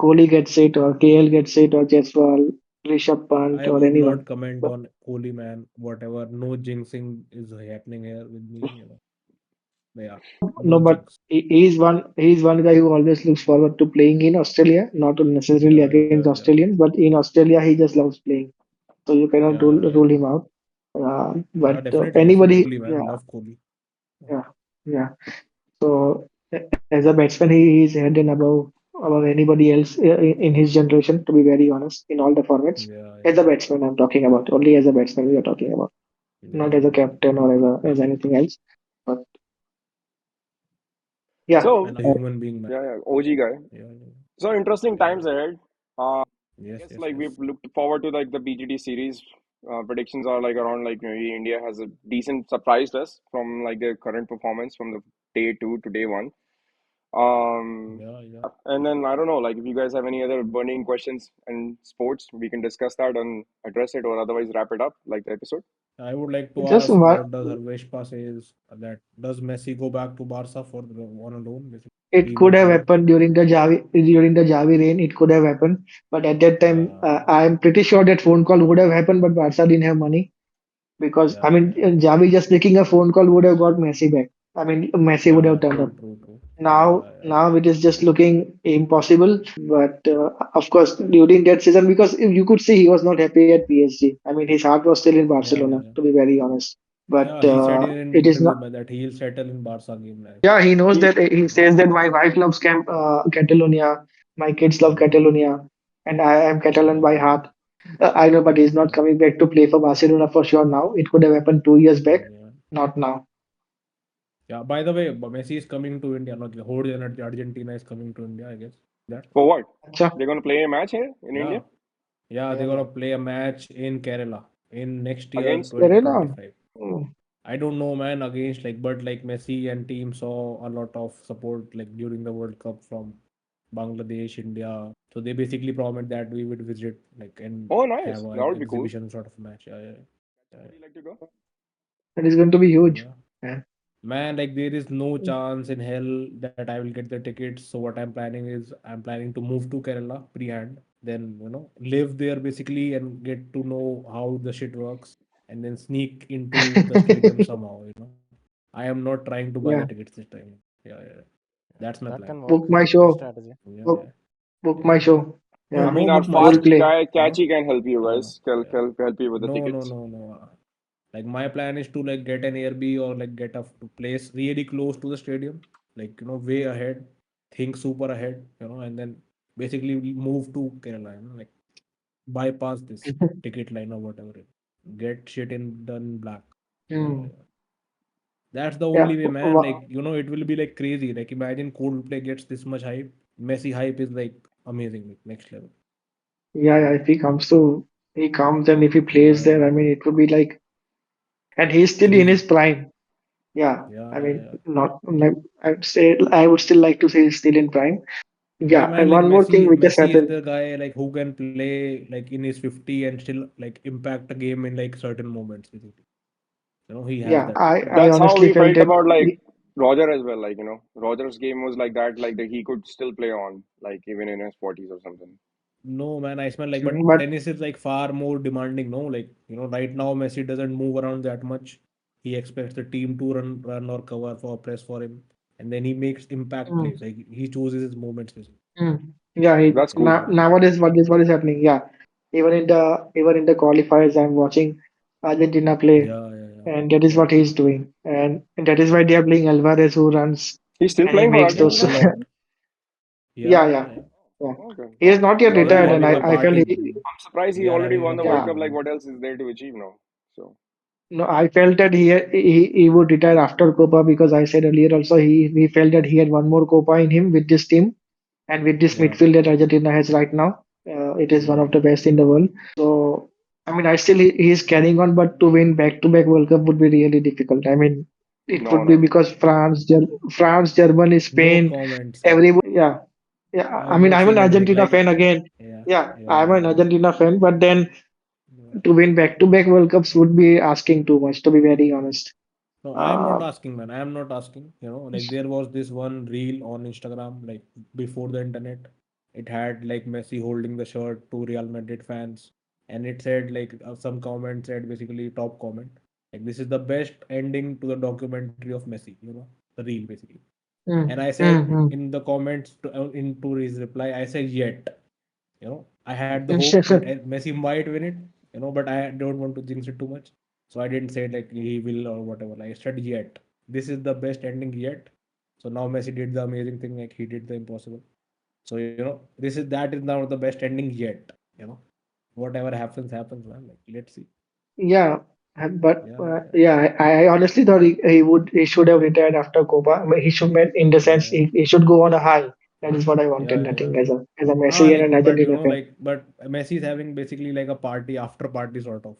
Kohli gets it, or KL gets it, or Jaiswal, Rishabh Pant, I or would anyone. not comment But on Kohli, man. Whatever, no jinxing is happening here with me. But yeah, no, no but jinx. he's one guy who always looks forward to playing in Australia, not necessarily Yeah, against yeah, yeah, Australians, but in Australia he just loves playing. So you cannot yeah, yeah, rule yeah. him out. Yeah, But definitely, anybody, definitely, man. yeah, Love Kohli. yeah, yeah. So as a batsman, he is head and above anybody else in his generation. To be very honest, in all the formats, Yeah, as a yeah, batsman, I'm talking about only as a batsman. We are talking about not yeah, as a yeah. captain or as anything else. But yeah, So, And a human being, man. yeah, OG guy. Yeah, yeah, So interesting yeah, times yeah. ahead. I Yes, guess yes, like we've yes. looked forward to like the BGT series. Predictions are like around like maybe India has a decent surprised us from like their current performance from the day two to day one. Yeah, yeah. And then I don't know, like if you guys have any other burning questions in sports, we can discuss that and address it, or otherwise wrap it up like the episode. I would like to just ask, one. what does Harveshpa says that does Messi go back to Barca for on a loan, basically It could remake have loan? happened during the Javi reign. It could have happened, but at that time, Yeah, I'm pretty sure that phone call would have happened. But Barca didn't have money because I yeah, mean, yeah, Javi just making a phone call would have got Messi back. I mean, Messi would have yeah. turned up. True, true, true. Now, Yeah, yeah, now it is just looking impossible. But of course, during that season, because you could see he was not happy at PSG. I mean, his heart was still in yeah, Barcelona, yeah, yeah. to be very honest. But Yeah, he said in an it is interview not. that he'll settle in Barca game. Like, Yeah, he knows He, that. He says that my wife loves Catalonia, my kids love yeah, Catalonia, and I am Catalan by yeah, heart. I know, but he's not yeah, coming back to play for Barcelona for sure now. It could have happened 2 years back, yeah. not now. Yeah. By the way, Messi is coming to India. Not the whole Argentina is coming to India. I guess that. for what? Acha, They're gonna play a match here in India Yeah, yeah. They're gonna Kerala. play a match in Kerala in next year, against. Serena. 2025. Hmm. I don't know, man. Against like, but like Messi and team saw a lot of support like during the World Cup from Bangladesh, India. So they basically promised that we would visit like and Oh, have nice. a That would be cool. exhibition sort of match. Yeah, yeah, yeah, Would you like to go? That is going to be huge. yeah. Yeah. Man, like there is no chance in hell that I will get the tickets. So what I'm planning is I'm planning to move to Kerala pre-hand, then live there basically and get to know how the shit works, and then sneak into the stadium somehow. I am not trying to buy the Yeah. tickets this time. Yeah, yeah. That's my That plan. can Book work. my Good show. strategy. Yeah, Book, yeah, book yeah, my yeah. show. No, Yeah. I mean, no our book I my will fast show. play. guy Huh? Catchy can help you Yeah, guys. yeah, yeah. Help you with the No, no, tickets. no, no. Like my plan is to like get an Airbnb or like get a place really close to the stadium, like way ahead, think super ahead, and then basically we move to Kerala, like bypass this ticket line or whatever. Get shit in done black. Yeah, Hmm. yeah. That's the Yeah. only way, man. Like it will be like crazy. Like imagine Coldplay gets this much hype. Messi hype is like amazing, like next level. Yeah, Yeah, yeah, if he comes to he comes and if he plays Yeah, there, I mean, it would be like, and he's still in his crazy. prime. Yeah, I Yeah, yeah, mean, yeah. not like I'd say I would still like to say he's still in prime. Yeah, Yeah, man, and like one more thing which has Messi is happened. the guy like who can play like in his 50 and still like impact a game in like certain moments, basically. He has Yeah, that. I That's how honestly we felt felt that. about like Roger as well. Like, Roger's game was like that, like that he could still play on, like even in his 40s or something. No, man, I smell like, but But tennis is like far more demanding, no? Like, right now Messi doesn't move around that much. He expects the team to run or cover for press for him, and then he makes impact mm, plays. Like he chooses his moments, basically. yeah, That's cool. now nowadays what is happening? Yeah, even in the qualifiers, I'm watching Argentina play, Yeah, yeah, yeah, and that is yeah. what he's doing, and that is why they are playing Alvarez, who runs He's still and he playing for makes Yeah, those. Argentina? a lot. Yeah, Yeah, yeah, yeah, yeah. yeah. Okay. He is not yet They are retired, and having a I felt party. I'm surprised he They are already having won a the World yeah. party, Cup. Like, man. what else is there to achieve now? So, No, I felt that he would retire after Copa because I said earlier also he felt that he had one more Copa in him with this team and with this Yeah. midfield that Argentina has right now. It is one of the best in the world. So I mean, I still he is carrying on, but to win back-to-back World Cup would be really difficult. I mean, it no, would be no. because France, Germany, No Spain, comments, man. everybody. Yeah, yeah. I I'm mean, not I'm an saying anything. Argentina Like, fan again. yeah, Yeah, yeah, I'm yeah, an yeah. Argentina fan, but then Yeah. to win back-to-back World Cups would be asking too much, to be very honest. No, I am not Uh, asking, man. I am not asking. Like there was this one reel on Instagram, like before the internet. It had like Messi holding the shirt to Real Madrid fans, and it said like some comment said basically top comment like this is the best ending to the documentary of Messi. The reel basically. And I said mm. in the comments into his reply, I said yet. I had the hope that Messi might win it. But I don't want to jinx it too much, so I didn't say like he will or whatever. Like, I said yet. This is the best ending yet. So now Messi did the amazing thing, like he did the impossible. So that is now the best ending yet. You know, Whatever happens, happens, man. Like let's see. Yeah, but Yeah, yeah, I honestly thought he should have retired after Copa. I mean, he should make in the sense yeah, he should go on a high. That is what I wanted. yeah, yeah, Nothing yeah. as a Messi and Like, an but Argentina fan. Messi is having basically like a party after party sort of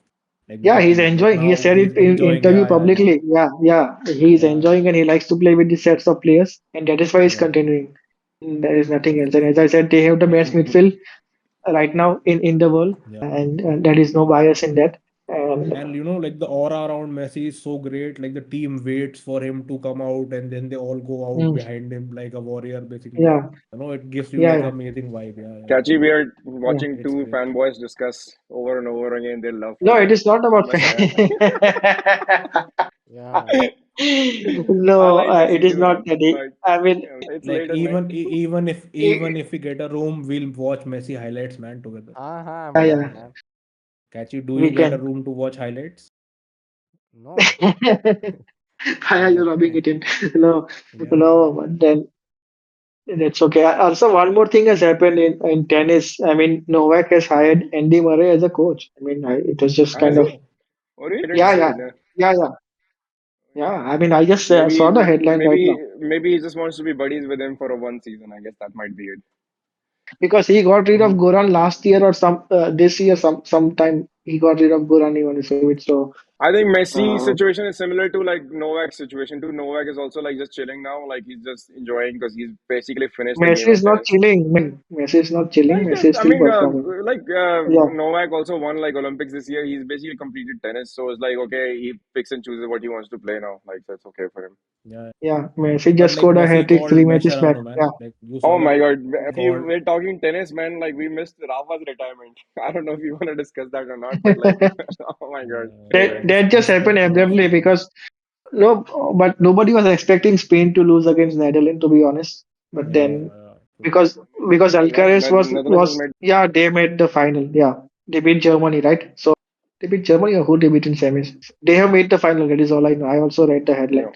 like with Yeah, the he's team. Like enjoying. He now said he's it in enjoying. interview Yeah, yeah, yeah, publicly. Yeah, he's yeah, enjoying and he likes to play with these sets of players, and that is why he's yeah. continuing. There is nothing else. For And as sure. I said, they have the best midfield right now in the world, Yeah. and there is no bias in that. And And like the aura around Messi is so great. Like the team waits for him to come out, and then they all go out mm, behind him like a warrior, basically. yeah, It gives you like yeah, amazing vibe. Yeah, yeah, yeah. Catchy, we are yeah. watching It's two great. fanboys discuss over and over again their love No, it for is not about. Messiah. Yeah. I No, like Messi it is too, not man. that. But I mean, it's Like late at night. even if we get a room, we'll watch Messi highlights, man, together. I'm yeah, down, yeah, man. Catchy, do you we get a can. room to watch highlights? No. Why are you rubbing Okay. it in? No, Yeah, no, but then that's okay. Also, one more thing has happened in tennis. I mean, Novak has hired Andy Murray as a coach. I mean, it was just Has kind of, he? yeah. Oh, really? I didn't yeah, see yeah, it. Yeah. yeah. Yeah, I mean, I just Maybe, saw the headline right maybe, now maybe he just wants to be buddies with him for a one season. I guess that might be it. because he got rid of He Goran last year or this year sometime he got rid of Goran Ivanisevic. So I think Messi's uh, situation is similar to like Novak's situation too. Novak is also like just chilling now, like he's just enjoying because he's basically finished the game Messi of is not tennis. chilling. Messi is not chilling. Like, Messi is I still mean, performing. like Yeah, Novak also won like Olympics this year. He's basically completed tennis, so it's like okay, he picks and chooses what he wants to play now. Like that's okay for him. yeah. yeah. Messi But just like scored a Messi hat trick called 3 matches back. Mascherano, Yeah, man. Like you Oh saw my that? God! He If you called we're talking tennis, man, like we missed Rafa's retirement. I don't know if you want to discuss that or not, but like, oh my God, that just happened respect, abruptly man. because no, but nobody was expecting Spain to lose against Netherlands, to be honest. But Yeah, then yeah, true. because Alcaraz Netherlands has was made. yeah, they made the final. Yeah, they beat Germany, right? So they beat Germany or who they beat in semis? They have made the final. That is all I know. I also read the headline. Yeah.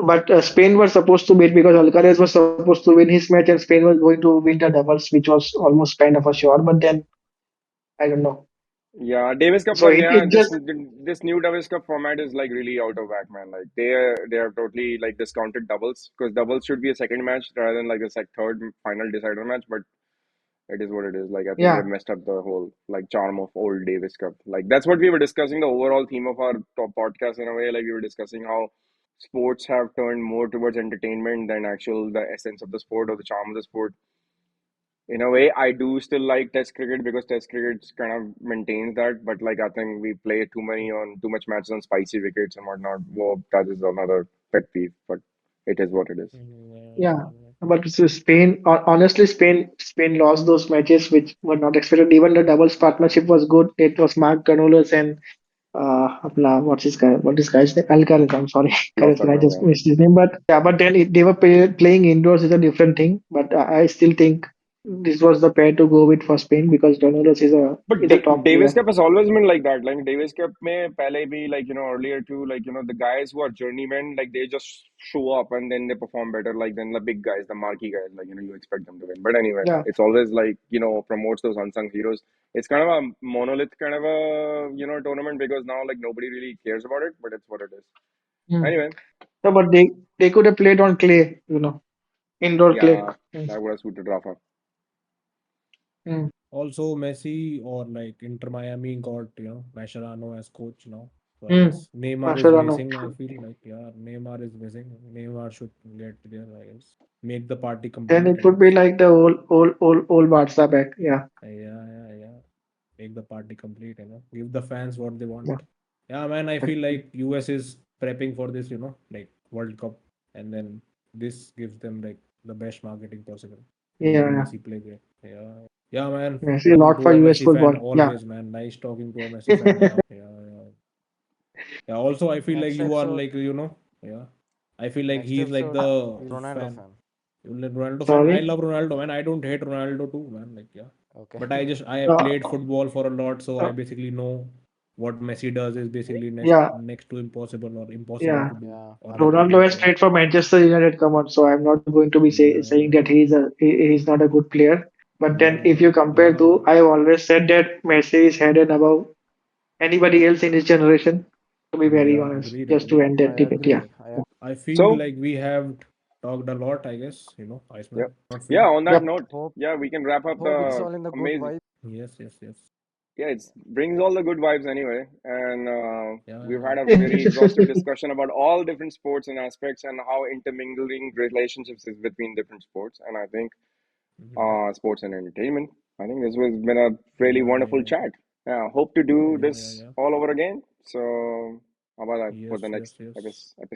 But Spain were supposed to beat because Alcaraz was supposed to win his match and Spain was going to win the doubles, which was almost kind of a sure. But then I don't know. Yeah, Davis Cup, So but it, yeah, it this just this new Davis Cup format is like really out of whack, man. Like they have totally like discounted doubles because doubles should be a second match rather than like a third final decider match. But It is what it is. Like I think they've Yeah, messed up the whole like charm of old Davis Cup. Like that's what we were discussing. The overall theme of our top podcast in a way. Like we were discussing how sports have turned more towards entertainment than actual the essence of the sport or the charm of the sport. In a way, I do still like Test cricket because Test cricket kind of maintains that. But like I think we play too much matches on spicy wickets and whatnot. Well, that is another pet peeve. But it is what it is. yeah. Yeah. But Spain, honestly, Spain lost those matches which were not expected. Even the doubles partnership was good. It was Mark Canolas and what's his guy? What is guy's name? Alcaraz. I'm sorry, Lost Alcaraz. that I one, just yeah. missed his name. But yeah, but then they were playing indoors is a different thing. But I still think this was the pair to go with for Spain because Canolas But is a top Davis player. Cup has always been like that. Like Davis Cup में पहले भी like earlier too like the guys who are journeymen like they just show up and then they perform better like than the big guys, the marquee guys like you expect them to win. But anyway, Yeah. it's always like promotes those unsung heroes. It's kind of a monolith kind of a tournament because now like nobody really cares about it, but it's what it is. Hmm. Anyway, No, but they could have played on clay, indoor clay. yeah, that would have suited Rafa. Mm. Also, Messi or like Inter Miami got Mascherano as coach now. So I Mm. guess Neymar is Mascherano. missing. I feel like Neymar is missing. Neymar should get there. I guess make the party Then complete. it I would be guess. like the old Barca back. Yeah. Yeah. Make the party complete. Give the fans what they want. Yeah. Yeah, man. I feel like US is prepping for this. Like World Cup, and then this gives them like the best marketing possible. Yeah. Making Yeah. Messi play great. Yeah. Yeah, man. Messi a Talking lot to for a US Messi fan football. Yeah. always, man. Nice talking to a Messi fan. Yeah. Yeah. Also, I feel like Next you are episode, like, yeah. I feel like next he is like episode, the he's Ronaldo fan. fan. You're like Ronaldo fan. I Sorry. love Ronaldo, man. I don't hate Ronaldo too, man. Like, yeah. Okay. But I Uh, played football for a lot, so I uh, basically know what Messi does is basically yeah. next to impossible or impossible Yeah. to do Yeah, or Ronaldo replicate. has Yeah. played for Manchester United. Come on. So I'm not going to be saying that Yeah. he's not a good player. But then if Yeah. you compare Yeah. to, I have always said that Messi is headed above anybody else in his generation. To be very Yeah. honest, Agreed. just to Agreed. end I that debate. Yeah. agree. I feel So like we have talked a lot, I guess, yeah, Iceman. Not feel? yeah. On that Yep. note, Hope yeah, we can wrap up hope it's the all in the good amazing. vibe. Yes. Yeah, it brings all the good vibes anyway. And we've had a Yeah. very exhaustive discussion about all different sports and aspects and how intermingling relationships is between different sports. And I think Mhm. sports and entertainment. I think this has been a really wonderful Yeah. chat. Yeah, hope to do Yeah. this all over again. So, how about that for the next Yes. episode?